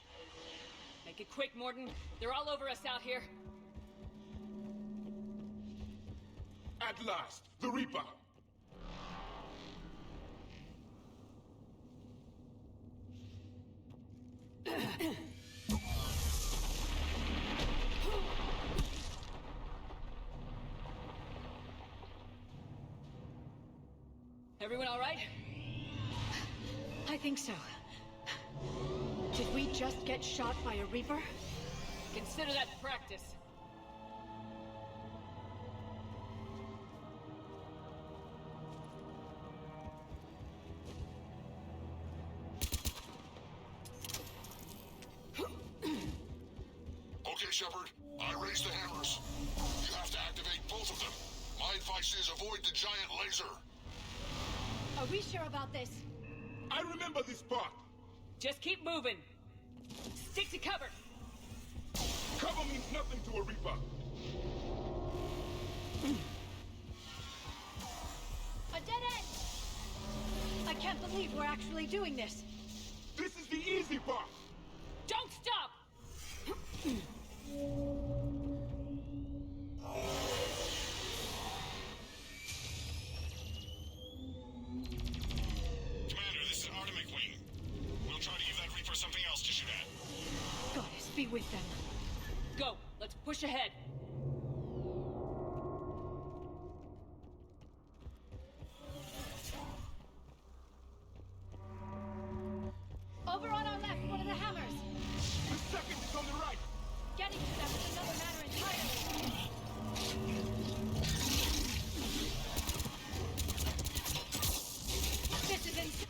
S2: Make it quick, Morden. They're all over us out here.
S21: At last, the Reaper!
S2: Everyone all right?
S4: I think so. Did we just get shot by a Reaper?
S2: Consider that practice.
S17: Okay, Shepard. I raised the hammers. You have to activate both of them. My advice is avoid the giant laser.
S4: Are we sure about this?
S21: I remember this part.
S2: Just keep moving. Stick to cover.
S21: Cover means nothing to a Reaper.
S4: A dead end! I can't believe we're actually doing this.
S21: This is the easy part.
S2: Don't stop!
S17: Commander, this is Artemic Wing. We'll try to give that Reaper something else to shoot at.
S4: Goddess, be with them.
S2: Go, let's push ahead.
S4: Over on our left, one of the hammers.
S21: The second is on the right.
S4: Getting to them is another matter entirely. This is insane.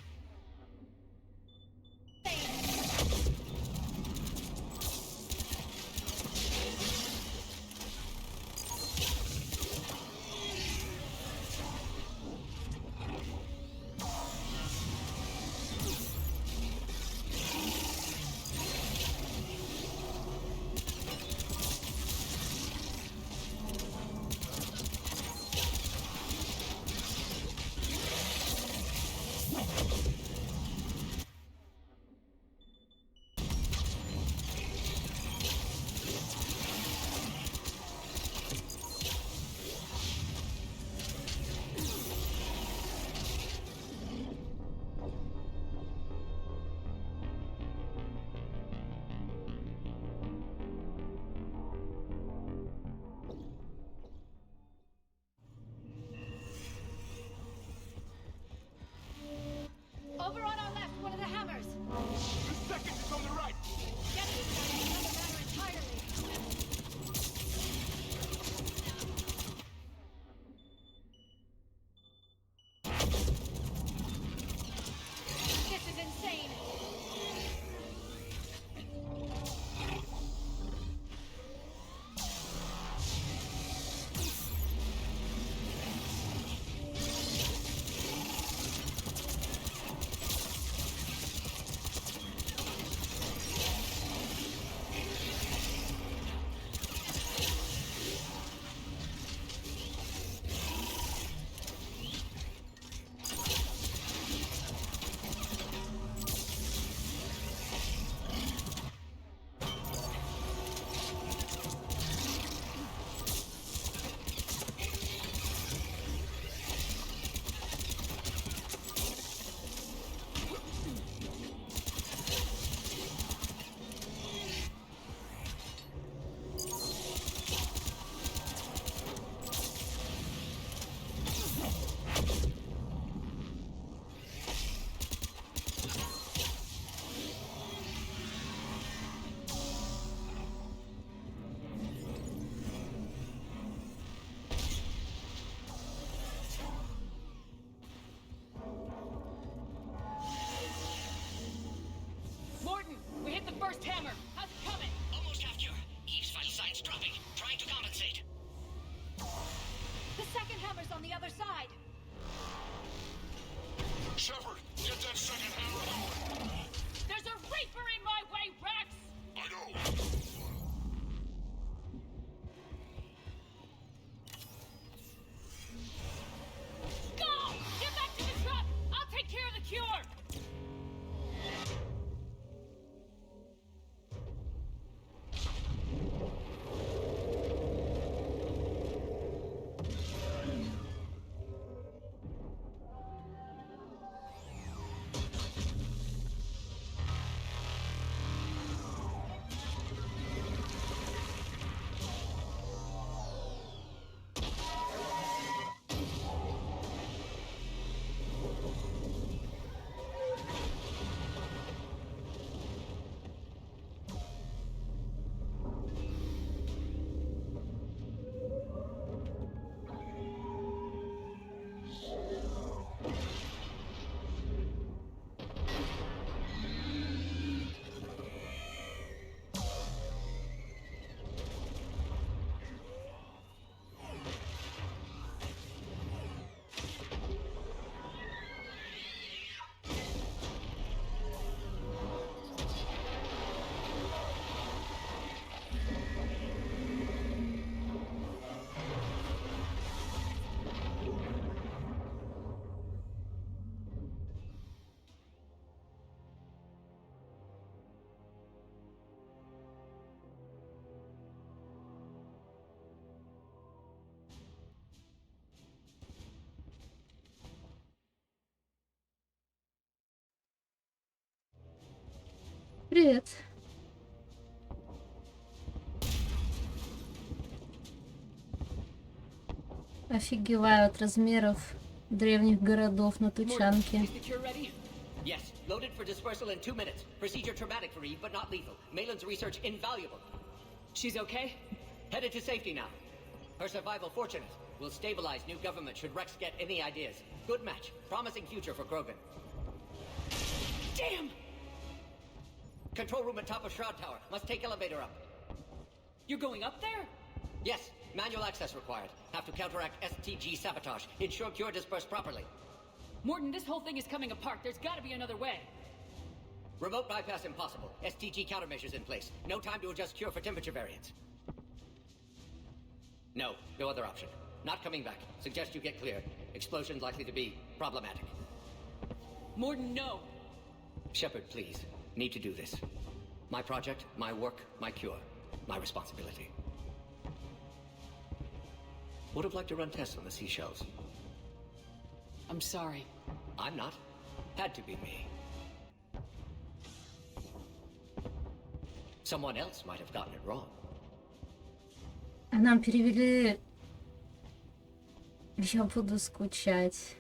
S13: Over on our left, one of the hammers.
S19: The second is on the right.
S13: Getting this guy is another matter entirely. This is insane. We hit the first hammer. How's it coming?
S20: Almost have cure. Eve's vital signs dropping. Trying to compensate.
S13: The second hammer's on the other side.
S17: Shepard, get that second hammer going.
S13: There's a Reaper in my way, Rex!
S17: I know.
S13: Go! Get back to the truck! I'll take care of the cure!
S3: Привет. Офигеваю от размеров древних городов на Тучанке.
S15: Is the cure ready? Yes, loaded for dispersal in 2 minutes. Procedure traumatic for Eve, but not lethal. Malin's research invaluable.
S2: She's okay?
S15: Headed to safety now. Her survival fortunate. Will stabilize new government should Rex get any ideas. Good match. Promising future for Krogan.
S2: Damn!
S15: Control room at top of Shroud Tower. Must take elevator up.
S2: You're going up there?
S15: Yes, manual access required. Have to counteract STG sabotage. Ensure cure dispersed properly.
S2: Morton, this whole thing is coming apart. There's gotta be another way.
S15: Remote bypass impossible. STG countermeasures in place. No time to adjust cure for temperature variance. No other option. Not coming back. Suggest you get cleared. Explosion's likely to be problematic.
S2: Morton, no.
S15: Shepard, please. Need to do this. My project, my work, my cure. My responsibility. Would have liked to run tests on the seashells.
S2: I'm sorry.
S15: I'm not. Had to be me. Someone else might have gotten it wrong.
S3: А нам перевели... Я буду скучать.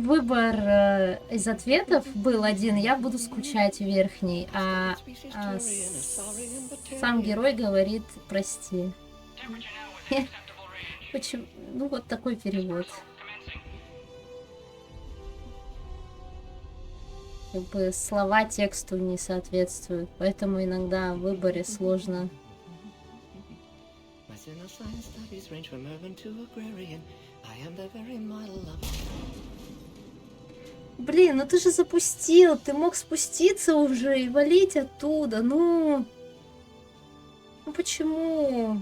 S3: выбор из ответов был один, я буду скучать верхний, а сам герой говорит прости. Почему? Ну вот такой перевод. Как бы слова тексту не соответствуют, поэтому иногда в выборе сложно. Блин, ну ты же запустил, ты мог спуститься уже и валить оттуда, ну почему?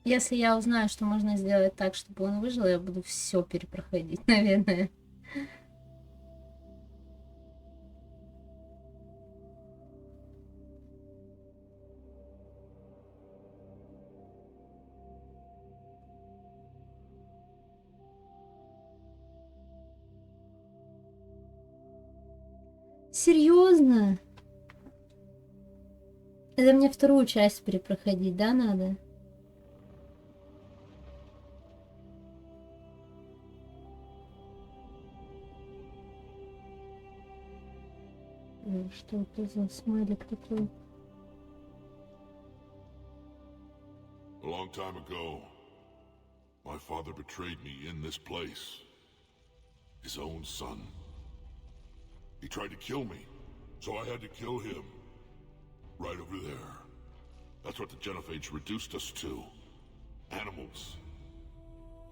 S3: Если я узнаю, что можно сделать так, чтобы он выжил, я буду все перепроходить, наверное. Серьезно? Это мне вторую часть перепроходить, да, надо? Что это за смайлик такой?
S17: A long time ago, my father betrayed me in this place. His own son. He tried to kill me, so I had to kill him. Right over there. That's what the Genophage reduced us to. Animals.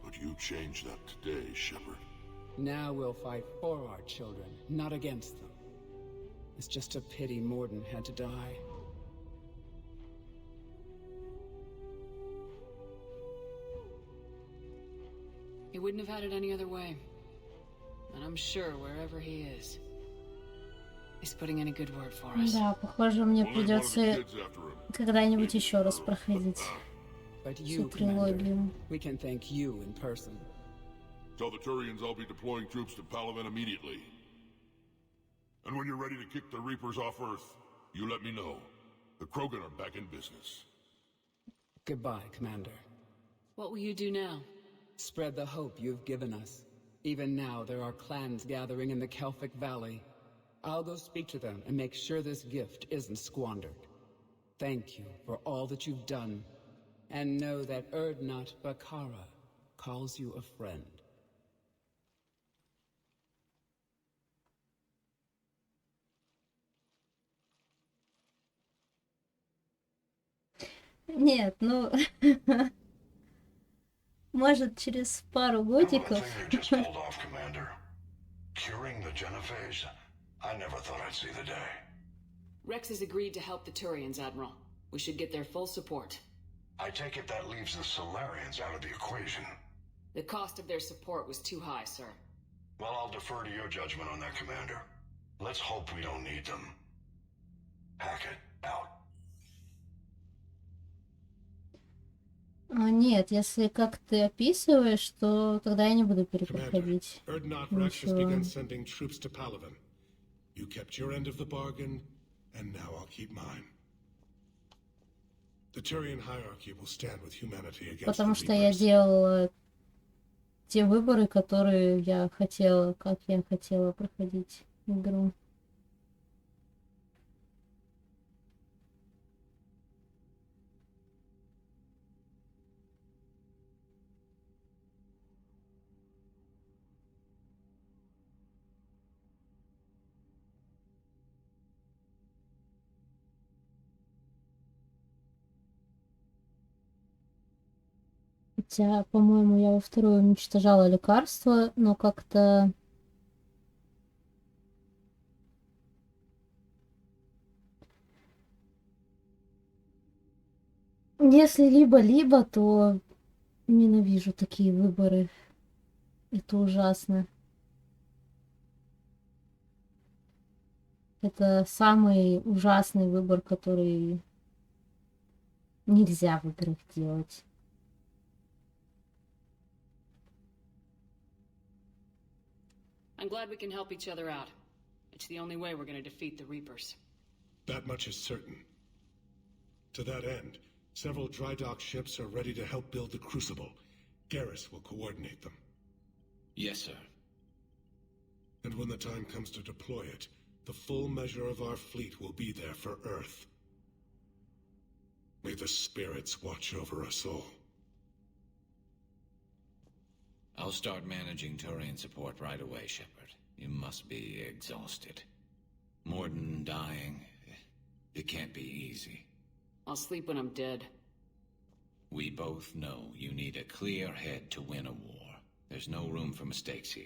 S17: But you changed that today, Shepard.
S18: Now we'll fight for our children, not against them. It's just a pity Morden had to die.
S2: He wouldn't have had it any other way. And I'm sure wherever he is, he's putting in a good word for us.
S3: Да, похоже, мне придется когда-нибудь еще раз проходить всю трилогию.
S18: We can thank you in person.
S17: Tell the Turians I'll be deploying troops to Palaven immediately. And when you're ready to kick the Reapers off Earth, you let me know. The Krogan are back in business.
S18: Goodbye, Commander.
S2: What will you do now?
S18: Spread the hope you've given us. Even now, there are clans gathering in the Kelphic Valley. I'll go speak to them and make sure this gift isn't squandered. Thank you for all that you've done. And know that Erdnot Bakara calls you a friend.
S3: Нет, ну... Может, через пару годиков...
S11: Curing the Genophage? I never thought I'd see the day.
S2: Rex has agreed to help the Turians, Admiral. We should get their full support.
S11: I take it that leaves the Solarians out of the equation.
S2: The cost of their support was too high, sir.
S11: Well, I'll defer to your judgment on that, Commander. Let's hope we don't need them. Hackett, out.
S3: Нет, если как ты описываешь, то тогда я не буду перепроходить.
S12: Erdnot Rex has begun sending troops to Palaven. You kept your end of the bargain, and now I'll keep mine. The Turian hierarchy will stand with humanity against
S3: Потому
S12: the
S3: что я делала те выборы, которые я хотела, как я хотела проходить игру. Хотя, по-моему, я во второй уничтожала лекарства, но как-то... Если либо-либо, то ненавижу такие выборы. Это ужасно. Это самый ужасный выбор, который нельзя в играх делать.
S2: I'm glad we can help each other out. It's the only way we're going to defeat the Reapers.
S12: That much is certain. To that end, several dry dock ships are ready to help build the Crucible. Garrus will coordinate them.
S8: Yes, sir.
S12: And when the time comes to deploy it, the full measure of our fleet will be there for Earth. May the spirits watch over us all.
S8: I'll start managing Turian support right away, Shepard. You must be exhausted. Morden dying, it can't be easy.
S2: I'll sleep when I'm dead.
S8: We both know you need a clear head to win a war. There's no room for mistakes here.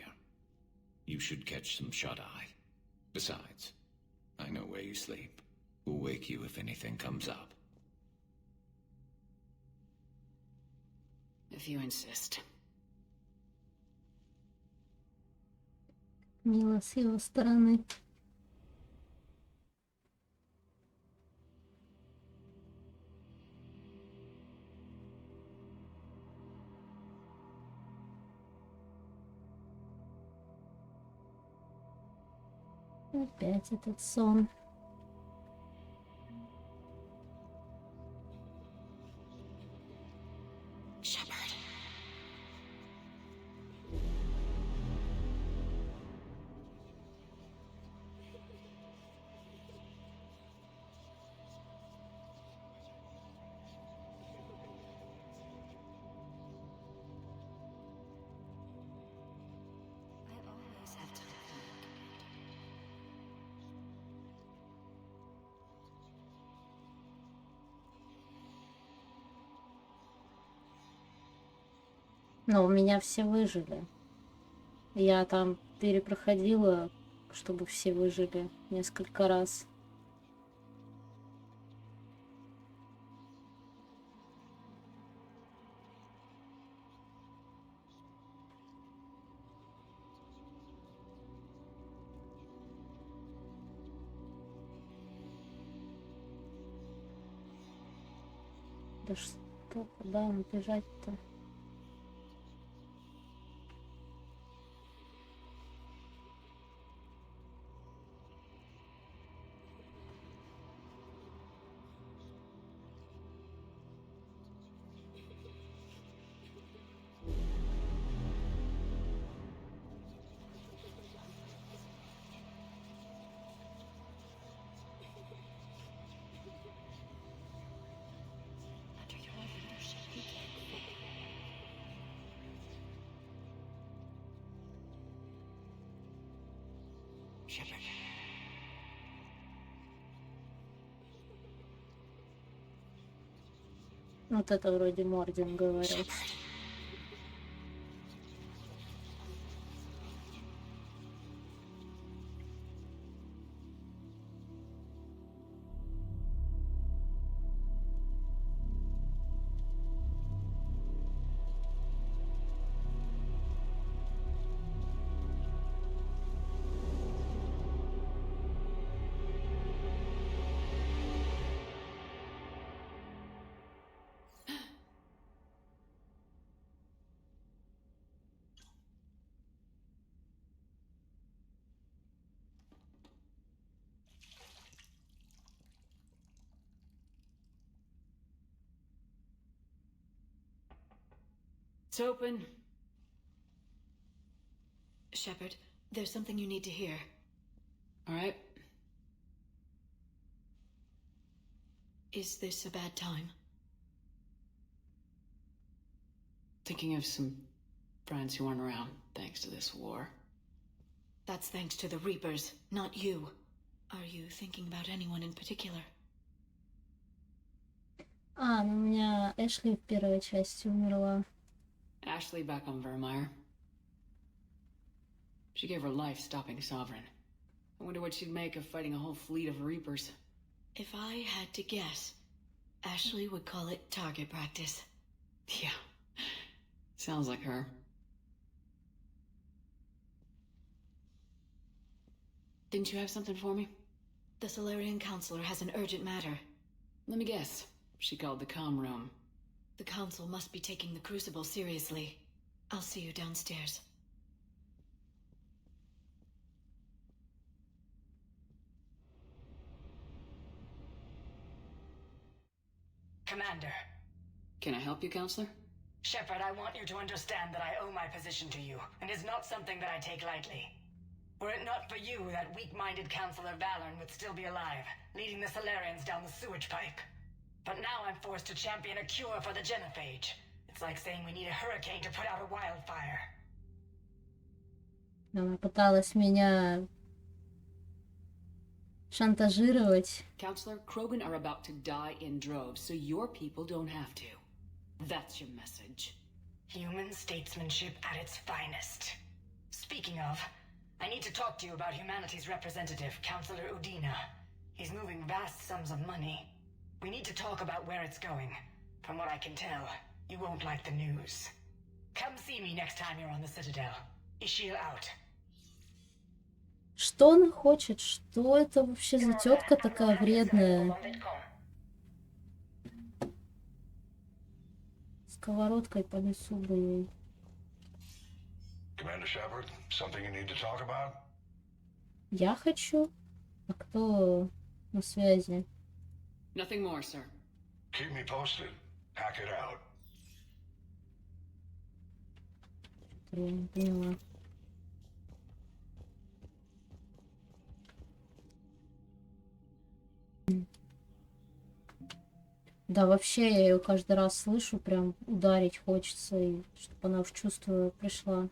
S8: You should catch some shut-eye. Besides, I know where you sleep. We'll wake you if anything comes up.
S2: If you insist.
S3: Мило с его стороны. Опять этот сон.
S2: Shepard.
S3: Но у меня все выжили. Я там перепроходила, чтобы все выжили несколько раз. Да что, куда нам бежать-то?
S2: Shepard.
S3: Вот это вроде Морден говорил.
S2: It's open. Shepard, there's something you need to hear. All right? Is this a bad time? Thinking of some friends who aren't around thanks to this war. That's thanks to the Reapers, not you. Are you thinking about anyone in particular?
S3: А, ну у меня Эшли в первой части умерла.
S2: Ashley back on Vermeer. She gave her life stopping Sovereign. I wonder what she'd make of fighting a whole fleet of Reapers. If I had to guess, Ashley would call it target practice. Yeah, sounds like her. Didn't you have something for me? The Solarian Counselor has an urgent matter. Let me guess. She called the comm room. The Council must be taking the Crucible seriously. I'll see you downstairs.
S16: Commander.
S2: Can I help you, Counselor?
S16: Shepard, I want you to understand that I owe my position to you, and it's not something that I take lightly. Were it not for you, that weak-minded Counselor Valorn would still be alive, leading the Solarians down the sewage pipe. But now I'm forced to champion a cure for the genophage. It's like saying we need a hurricane to put out a wildfire.
S3: Она пыталась меня шантажировать.
S2: Counselor, Krogan are about to die in droves, so your people don't have to. That's your message.
S16: Human statesmanship at its finest. Speaking of, I need to talk to you about humanity's representative, Counselor Udina. He's moving vast sums of money. We need to talk about where it's going. From what I can tell, you won't like the news. Come see me next time you're on the Citadel. Ishil out.
S3: Что он хочет? Что это вообще за тетка такая вредная? Сковородкой по лицу бы ей.
S11: Commander Shepard, something you need to talk about?
S3: Я хочу? А кто на связи?
S2: Nothing more, sir.
S11: Keep me posted. Hack it out.
S3: Я не поняла. Да, вообще я ее каждый раз слышу, прям ударить хочется, и чтобы она в чувство пришла.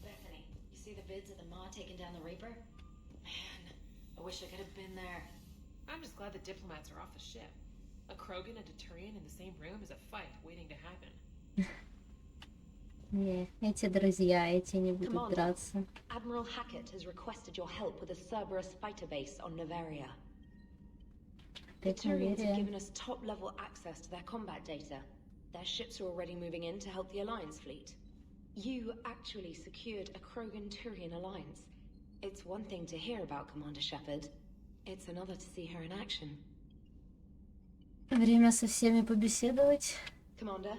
S4: Bethany, you see the vids of the Maw taking down the Reaper? Man, I wish I could have been there.
S13: I'm just glad the diplomats are off the ship. A Krogan and a Turian in the same room is a fight waiting to happen.
S3: Не, эти друзья, эти не будут драться.
S14: Admiral Hackett has requested your help with a Cerberus fighter base on Noveria. The Turians have given us top-level access to their combat data. Their ships are already moving in to help the Alliance fleet. You actually secured a Krogan-Turian alliance. It's one thing to hear about Commander Shepard. It's another to see her in action.
S3: Время со всеми побеседовать.
S14: Commander?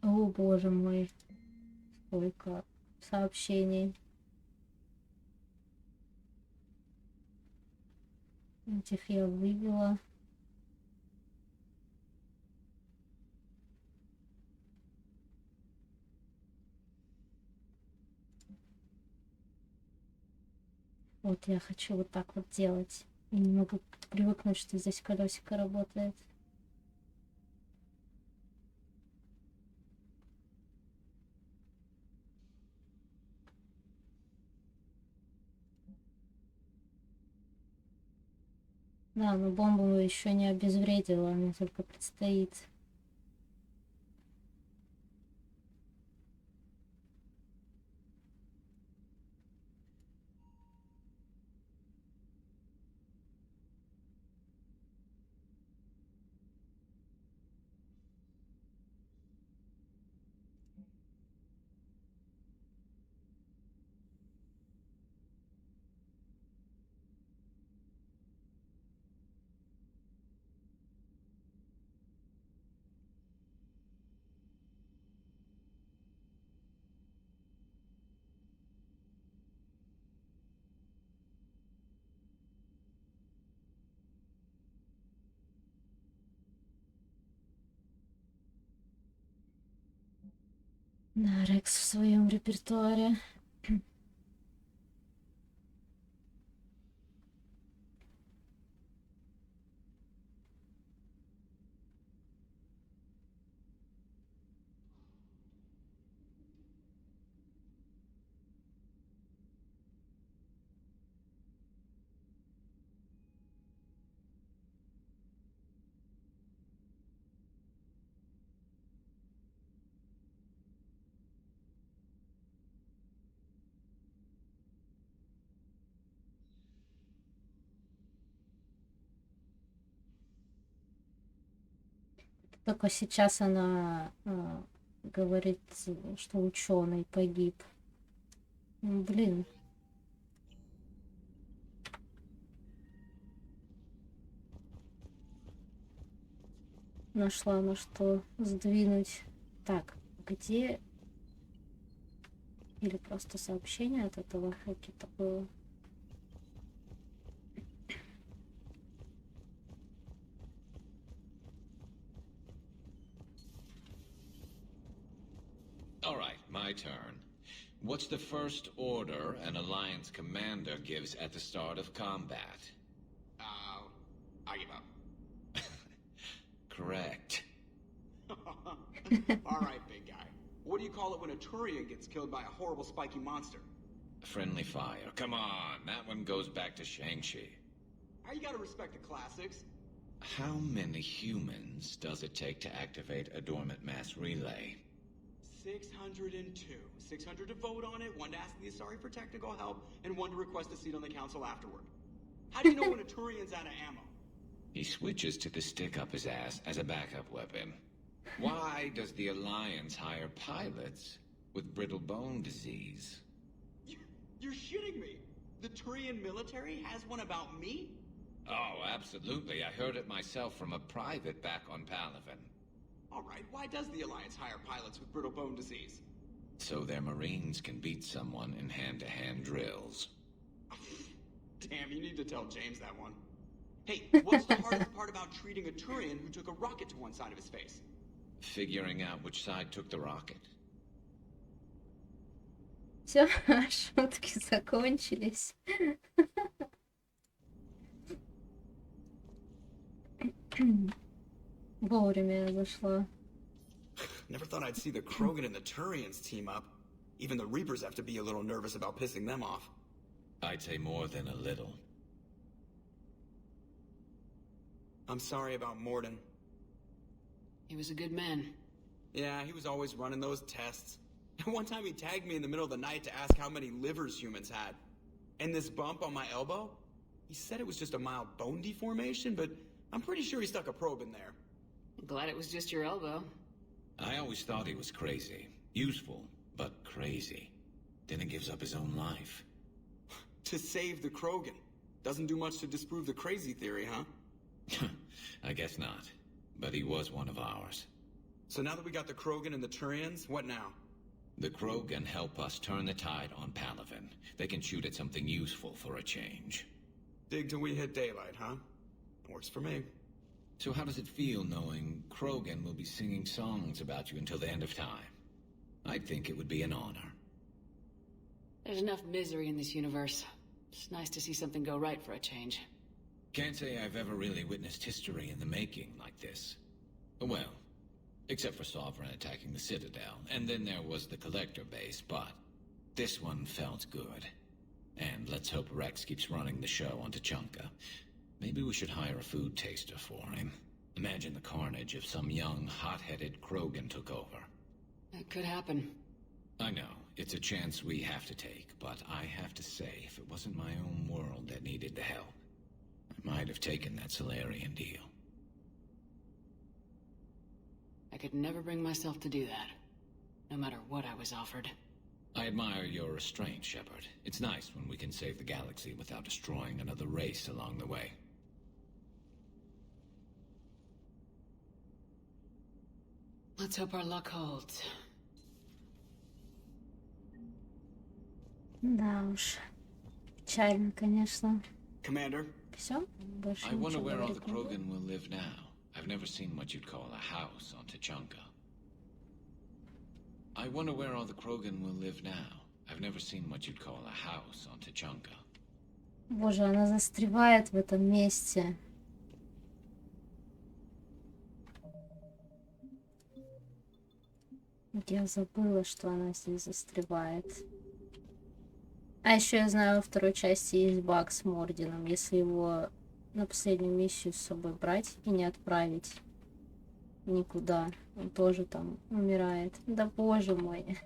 S3: О, боже мой. Сколько сообщений. Этих я вывела. Вот я хочу вот так вот делать. И не могу привыкнуть, что здесь колесико работает. Да, но бомбу еще не обезвредила, мне только предстоит. Да, Рекс в своем репертуаре. Только сейчас она говорит, что ученый погиб. Блин. Нашла на что сдвинуть. Так, где... Или просто сообщение от этого какие-то было.
S8: All right, my turn. What's the first order an Alliance commander gives at the start of combat?
S6: I give up.
S8: Correct.
S6: Alright, big guy. What do you call it when a Turian gets killed by a horrible spiky monster?
S8: Friendly fire. Come on, that one goes back to Shang-Chi.
S6: How you gotta respect the classics?
S8: How many humans does it take to activate a dormant mass relay?
S6: 602. 600 to vote on it, 1 to ask the Asari for technical help, and 1 to request a seat on the council afterward. How do you know when a Turian's out of ammo?
S8: He switches to the stick up his ass as a backup weapon. Why does the Alliance hire pilots with brittle bone disease?
S6: You're shitting me! The Turian military has one about me?
S8: Oh, absolutely. I heard it myself from a private back on Palaven.
S6: Alright, why does the Alliance hire pilots with brittle bone disease?
S8: So their Marines can beat someone in hand-to-hand drills.
S6: Damn, you need to tell James that one. Hey, what's the hardest part about treating a Turian who took a rocket to one side of his face?
S8: Figuring out which side took the rocket.
S3: Все, шутки закончились. Вовремя я зашла.
S6: Never thought I'd see the Krogan and the Turians team up. Even the Reapers have to be a little nervous about pissing them off.
S8: I'd say more than a little.
S6: I'm sorry about Morden.
S2: He was a good man.
S6: Yeah, he was always running those tests. One time he tagged me in the middle of the night to ask how many livers humans had. And this bump on my elbow? He said it was just a mild bone deformation, but I'm pretty sure he stuck a probe in there.
S2: Glad it was just your elbow.
S8: I always thought he was crazy. Useful, but crazy. Then he gives up his own life.
S6: To save the Krogan. Doesn't do much to disprove the crazy theory, huh?
S8: I guess not. But he was one of ours.
S6: So now that we got the Krogan and the Turians, what now?
S8: The Krogan help us turn the tide on Palaven. They can shoot at something useful for a change.
S6: Dig till we hit daylight, huh? Works for me.
S8: So how does it feel knowing Krogan will be singing songs about you until the end of time? I'd think it would be an honor.
S2: There's enough misery in this universe. It's nice to see something go right for a change.
S8: Can't say I've ever really witnessed history in the making like this. Well, except for Sovereign attacking the Citadel, and then there was the Collector base, but this one felt good. And let's hope Rex keeps running the show on Tuchanka. Maybe we should hire a food taster for him. Imagine the carnage if some young, hot-headed Krogan took over.
S2: That could happen.
S8: I know, it's a chance we have to take, but I have to say, if it wasn't my own world that needed the help, I might have taken that Solarian deal.
S2: I could never bring myself to do that, no matter what I was offered.
S8: I admire your restraint, Shepard. It's nice when we can save the galaxy without destroying another race along the way.
S2: Let's hope our luck holds.
S3: Да уж. Печально, конечно.
S6: Commander?
S3: Все? Больше
S8: I wonder
S3: ничего
S8: where all the
S3: говорить не буду.
S8: Krogan will live now. I've never seen what you'd call a house on Tuchanka. I wonder where all the Krogan will live now. I've never seen what you'd call a house on Tuchanka.
S3: Боже, она застревает в этом месте. Я забыла, что она здесь застревает. А еще я знаю, во второй части есть баг с Мордином. Если его на последнюю миссию с собой брать и не отправить никуда, он тоже там умирает. Да боже мой.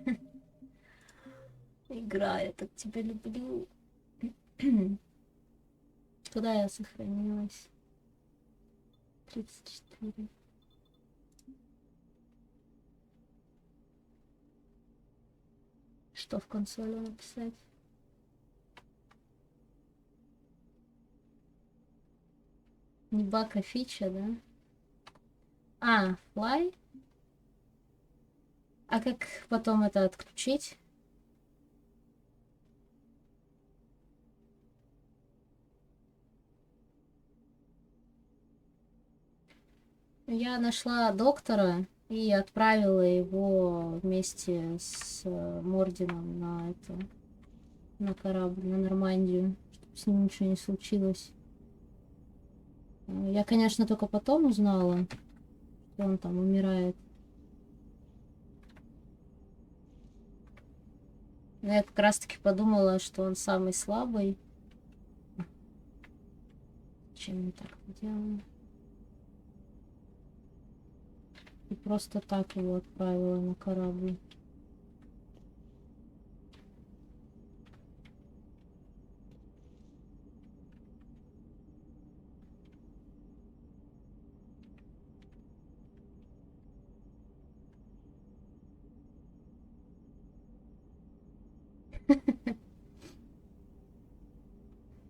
S3: Игра, я так тебя люблю. Куда я сохранилась? 34. Что в консоли написать? Не баг, а фича, да? А, fly? А как потом это отключить? Я нашла доктора и отправила его вместе с Мордином на на корабль, на Нормандию, чтобы с ним ничего не случилось. Я, конечно, только потом узнала, что он там умирает. Но я как раз-таки подумала, что он самый слабый. Чем я так делаю? И просто так его отправила на корабль.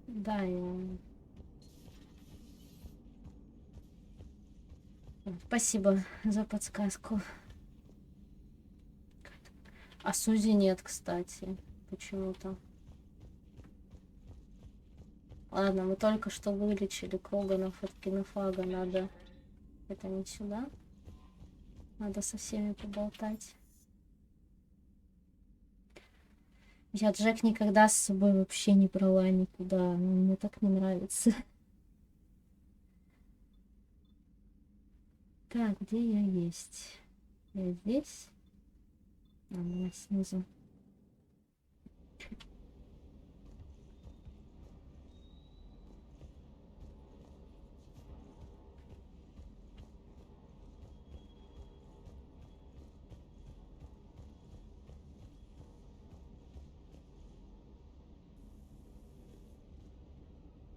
S3: Да, Спасибо за подсказку. А Сузи нет, кстати, почему-то. Ладно, мы только что вылечили Кроганов от кинофага. Надо... Это не сюда. Надо со всеми поболтать. Я Джек никогда с собой вообще не брала никуда. Мне так не нравится. Так, где я есть? Я здесь? Она снизу.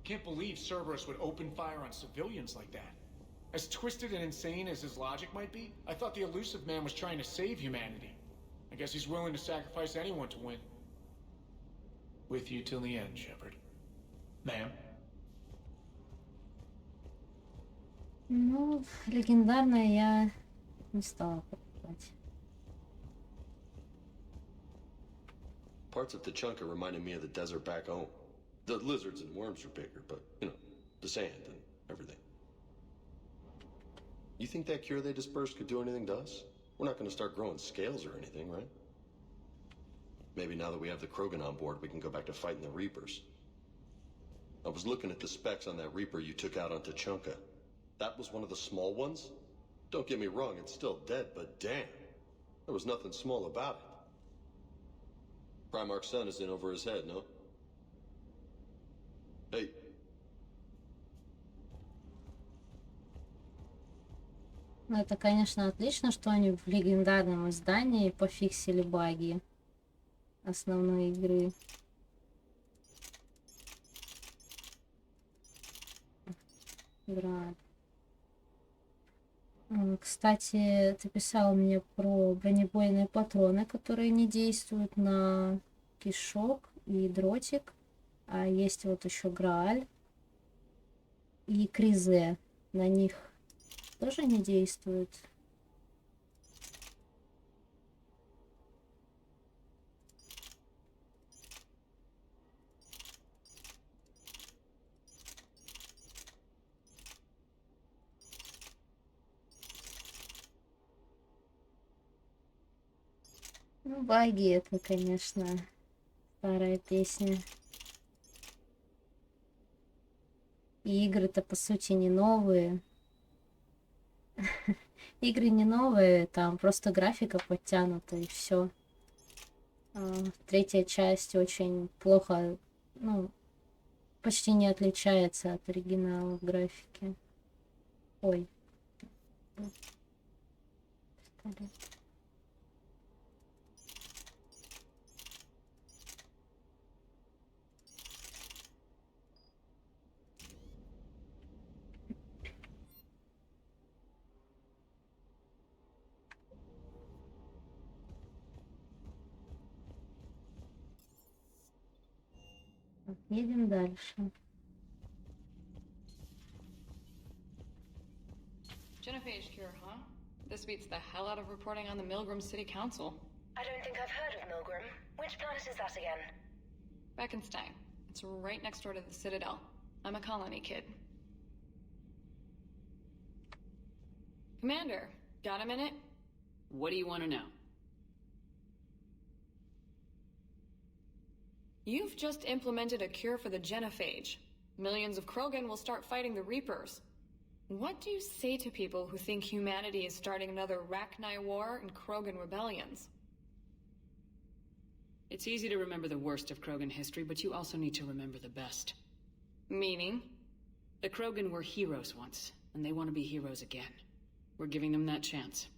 S5: Can't believe Cerberus would open fire on civilians like that. As twisted and insane as his logic might be, I thought the elusive man was trying to save humanity. I guess he's willing to sacrifice anyone to win. With you till the end, Shepard. Ma'am?
S3: Ну, легендарное я не стала покупать.
S22: Parts of Tachanka reminded me of the desert back home. The lizards and worms are bigger, but, you know, the sand and everything. You think that cure they dispersed could do anything to us? We're not going to start growing scales or anything, right? Maybe now that we have the Krogan on board, we can go back to fighting the Reapers. I was looking at the specs on that Reaper you took out on Tachanka. That was one of the small ones? Don't get me wrong, it's still dead, but damn. There was nothing small about it. Primarch's son is in over his head, no? Hey.
S3: Ну, это, конечно, отлично, что они в легендарном издании пофиксили баги основной игры. Град. Кстати, ты писал мне про бронебойные патроны, которые не действуют на кишок и дротик. А есть вот еще Грааль и Кризе. На них тоже не действует. Ну, баги это, конечно, старая песня. И игры-то, по сути, не новые. Игры не новые, там просто графика подтянута и все. Третья часть очень плохо, ну, почти не отличается от оригинала в графике. Ой. Пистолет. Едем дальше.
S13: Genophage cure, huh? This beats the hell out of reporting on the Milgram City Council.
S16: I don't think I've heard of Milgram. Which planet is that again?
S13: Beckenstein. It's right next door to the Citadel. I'm a colony kid.
S2: Commander, got a minute? What do you want to know? You've just implemented a cure for the genophage. Millions of Krogan will start fighting the Reapers. What do you say to people who think humanity is starting another Rachni War and Krogan rebellions? It's easy to remember the worst of Krogan history, but you also need to remember the best. Meaning? The Krogan were heroes once, and they want to be heroes again. We're giving them that chance.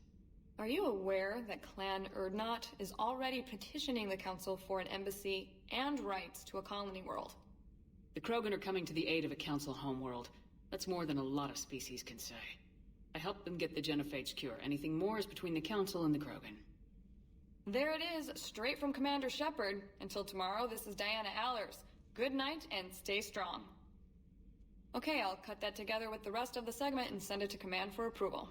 S2: Are you aware that Clan Urdnot is already petitioning the Council for an embassy and rights to a colony world? The Krogan are coming to the aid of a Council homeworld. That's more than a lot of species can say. I helped them get the genophage cure. Anything more is between the Council and the Krogan. There it is, straight from Commander Shepard. Until tomorrow, this is Diana Allers. Good night and stay strong. Okay, I'll cut that together with the rest of the segment and send it to Command for approval.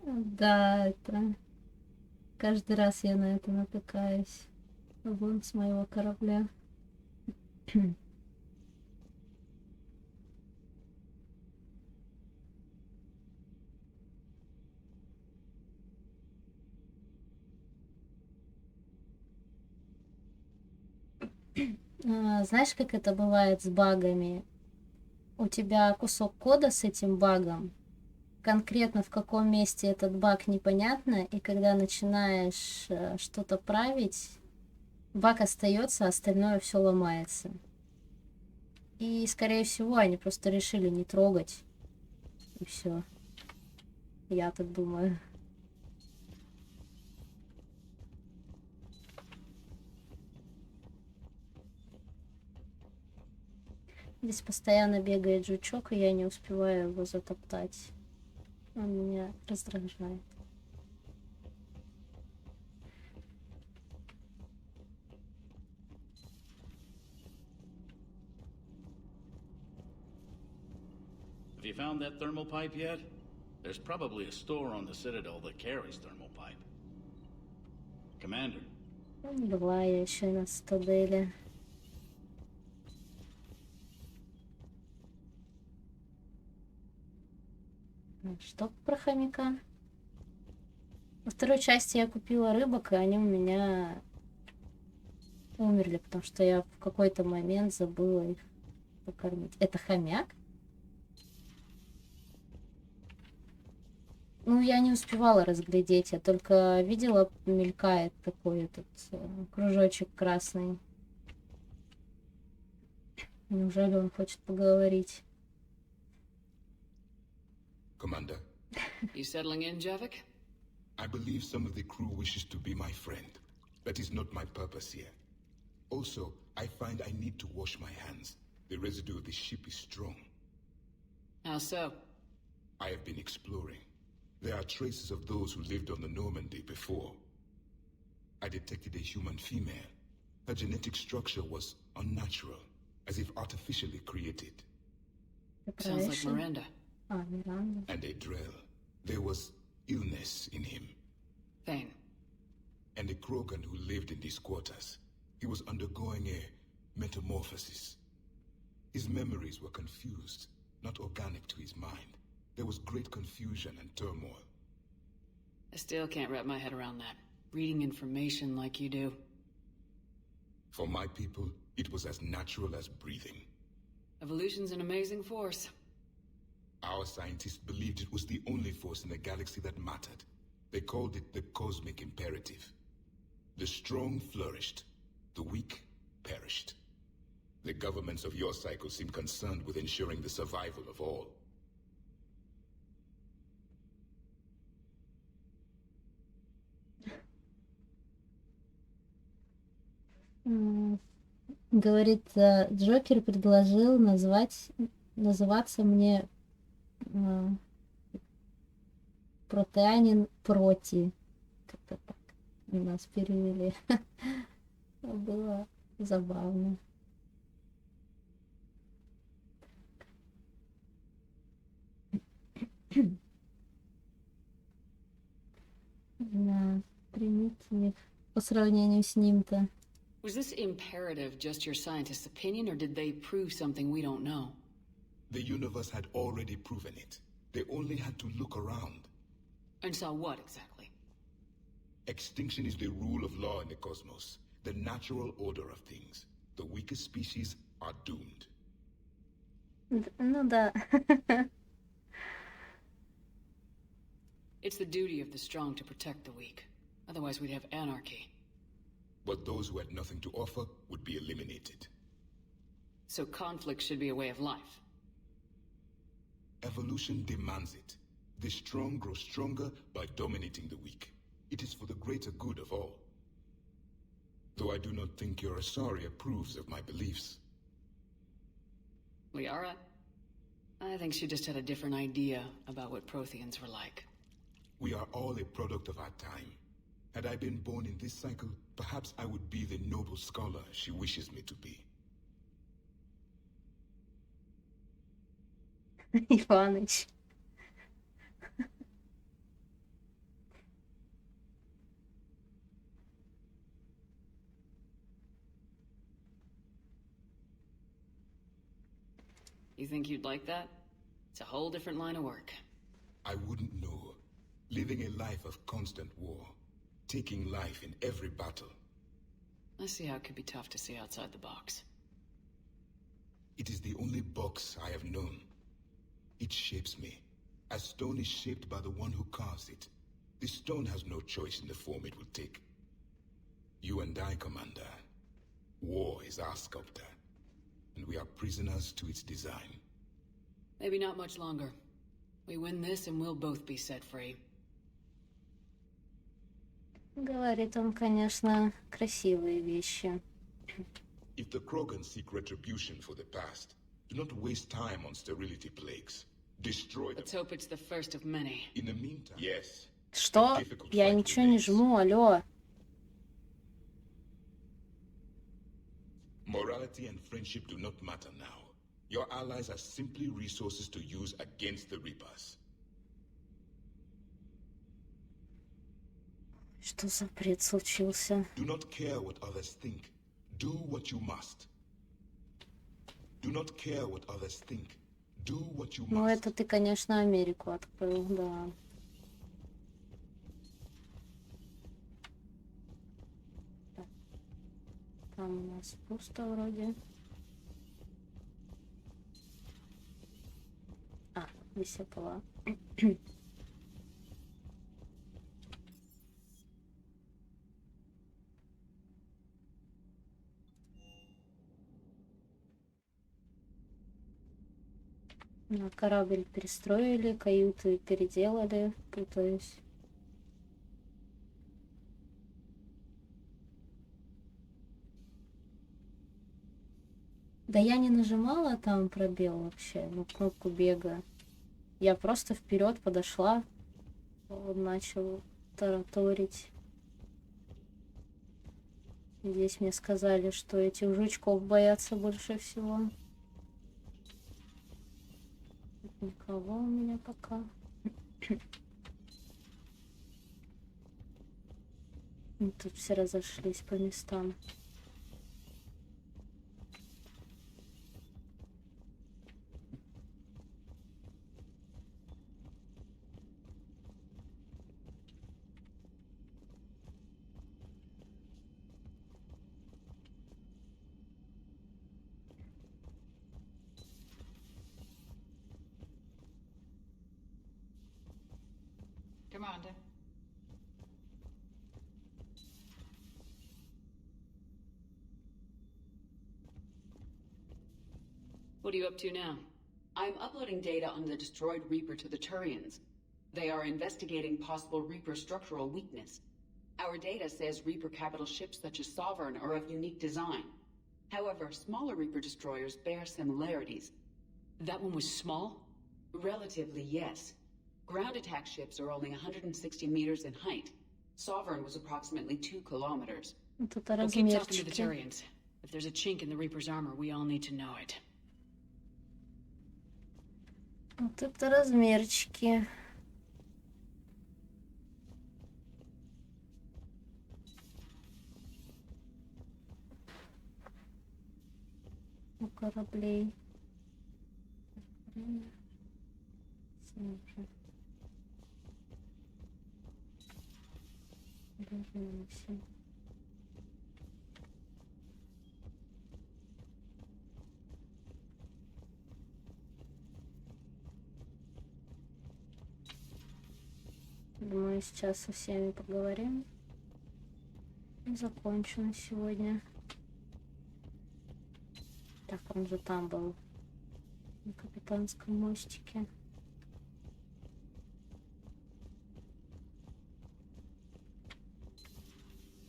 S3: Да, это... Каждый раз я на это натыкаюсь. Вон с моего корабля. Знаешь, как это бывает с багами? У тебя кусок кода с этим багом, конкретно в каком месте этот баг непонятно, и когда начинаешь что-то править, баг остается, а остальное все ломается. И, скорее всего, они просто решили не трогать. И все. Я так думаю. Здесь постоянно бегает жучок, и я не успеваю его затоптать. Он меня раздражает.
S7: Have you found that thermal pipe yet? There's probably a store on the Citadel that carries thermal pipe. Commander.
S3: Была я еще на Цитадели. Что про хомяка? Во второй части я купила рыбок, и они у меня умерли, потому что я в какой-то момент забыла их покормить. Это хомяк? Ну, я не успевала разглядеть, я только видела, мелькает такой этот кружочек красный. Неужели он хочет поговорить?
S21: Commander.
S2: You settling in, Javik?
S21: I believe some of the crew wishes to be my friend. That is not my purpose here. Also, I find I need to wash my hands. The residue of the ship is strong.
S2: How so?
S21: I have been exploring. There are traces of those who lived on the Normandy before. I detected a human female. Her genetic structure was unnatural, as if artificially created.
S2: Sounds like Miranda.
S3: Miranda.
S21: And a Drell. There was illness in him.
S2: Thane.
S21: And a Krogan who lived in these quarters. He was undergoing a metamorphosis. His memories were confused, not organic to his mind. There was great confusion and turmoil.
S2: I still can't wrap my head around that. Reading information like you do.
S21: For my people, it was as natural as breathing.
S2: Evolution's an amazing force.
S21: Our scientists believed it was the only force in the galaxy that mattered. They called it the cosmic imperative. The strong flourished, the weak perished. The governments of your cycle seem concerned with ensuring the survival of all.
S3: Говорит, Джокер предложил называться мне протеанин проти. Как-то так у нас перевели. Было забавно. Да, примитив. По сравнению с ним-то.
S2: Was this imperative just your scientist's opinion, or did they prove something we don't know?
S21: The universe had already proven it. They only had to look around.
S2: And saw what, exactly?
S21: Extinction is the rule of law in the cosmos, the natural order of things. The weakest species are doomed.
S3: Ну да.
S2: It's the duty of the strong to protect the weak. Otherwise we'd have anarchy.
S21: But those who had nothing to offer would be eliminated.
S2: So conflict should be a way of life.
S21: Evolution demands it. The strong grow stronger by dominating the weak. It is for the greater good of all. Though I do not think your Asari approves of my beliefs.
S2: Liara? I think she just had a different idea about what Protheans were like.
S21: We are all a product of our time. Had I been born in this cycle, perhaps I would be the noble scholar she wishes me to be.
S3: Иваныч.
S2: You think you'd like that? It's a whole different line of work.
S21: I wouldn't know. Living a life of constant war. Taking life in every battle.
S2: I see how it could be tough to see outside the box.
S21: It is the only box I have known. It shapes me, as stone is shaped by the one who carves it. The stone has no choice in the form it will take. You and I, Commander. War is our sculptor, and we are prisoners to its design.
S2: Maybe not much longer. We win this and we'll both be set free.
S3: Говорит он, конечно, красивые вещи.
S21: If the Krogan seek retribution for the past, do not waste time on sterility plagues. Destroy them.
S2: Let's hope it's the first of many.
S21: In the meantime, yes.
S3: Что? Я ничего не жму, алло.
S21: Morality and friendship do not matter now. Your allies are simply resources to use against the Reapers.
S3: Что за бред случился?
S21: Do not care what others think. Do what you must. Do not care what others think. Do what you must.
S3: Ну, это ты, конечно, Америку открыл, да. Так. Там у нас пусто вроде. А, здесь я была. Корабль перестроили, каюты переделали, путаюсь. Да я не нажимала там пробел вообще, ну кнопку бега. Я просто вперед подошла, он начал тараторить. Здесь мне сказали, что этих жучков боятся больше всего. Никого у меня пока. Тут все разошлись по местам.
S13: Commander.
S2: What are you up to now?
S9: I'm uploading data on the destroyed Reaper to the Turians. They are investigating possible Reaper structural weakness. Our data says Reaper capital ships such as Sovereign are of unique design. However, smaller Reaper destroyers bear similarities.
S2: That one was small?
S9: Relatively, yes. Ground attack ships are only 160 meters in height. Sovereign was approximately 2 kilometers.
S3: Тут
S2: We'll keep talking to the
S3: размерчики.
S2: Turians. If there's a chink in the Reaper's armor, we all need to know it.
S3: Вот это размерчики. у кораблей. Время. Север. Вернемся. Думаю, сейчас со всеми поговорим. И закончу на сегодня. Так, он же там был. На капитанском мостике.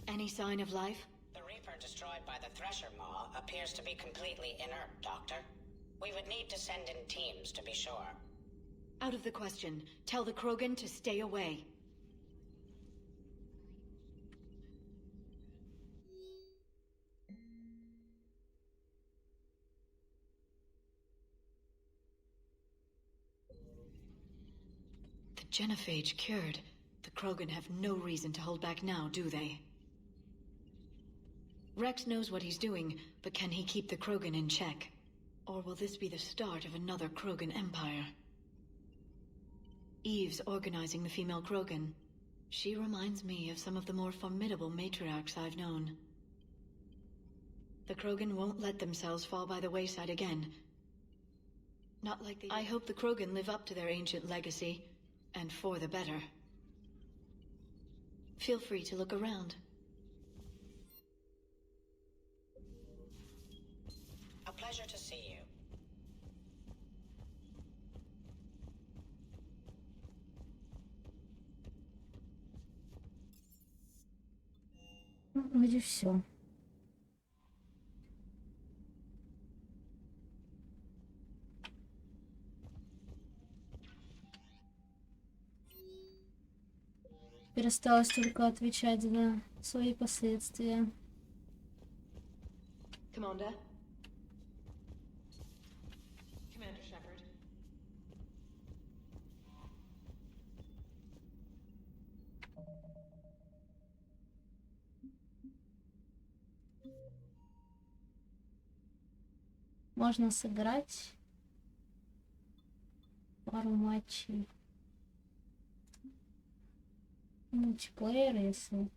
S2: Any sign of life?
S1: The Reaper destroyed by the Thresher Maw appears to be completely inert, Doctor. We would need to send in teams to be sure.
S2: Out of the question. Tell the Krogan to stay away. The genophage cured. The Krogan have no reason to hold back now, do they? Rex knows what he's doing, but can he keep the Krogan in check? Or will this be the start of another Krogan empire? Eve's organizing the female Krogan. She reminds me of some of the more formidable matriarchs I've known. The Krogan won't let themselves fall by the wayside again. Not like they did. I hope the Krogan live up to their ancient legacy, and for the better. Feel free to look around.
S1: A pleasure to see you.
S3: Ну, вроде все. Теперь осталось только отвечать за свои последствия.
S14: Commander?
S13: Commander Shepard.
S3: Можно сыграть пару матчей. Мультиплеер, если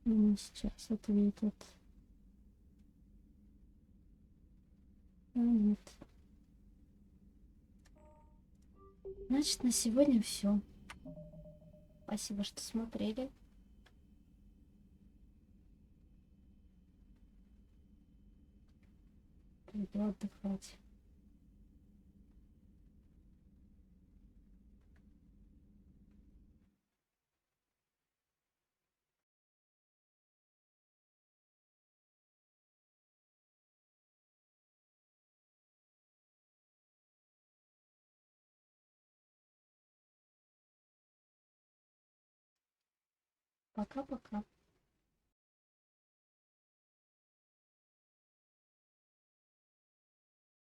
S3: сейчас ответят. Нет. Значит, на сегодня все. Спасибо, что смотрели. Пойду отдыхать. Пока-пока.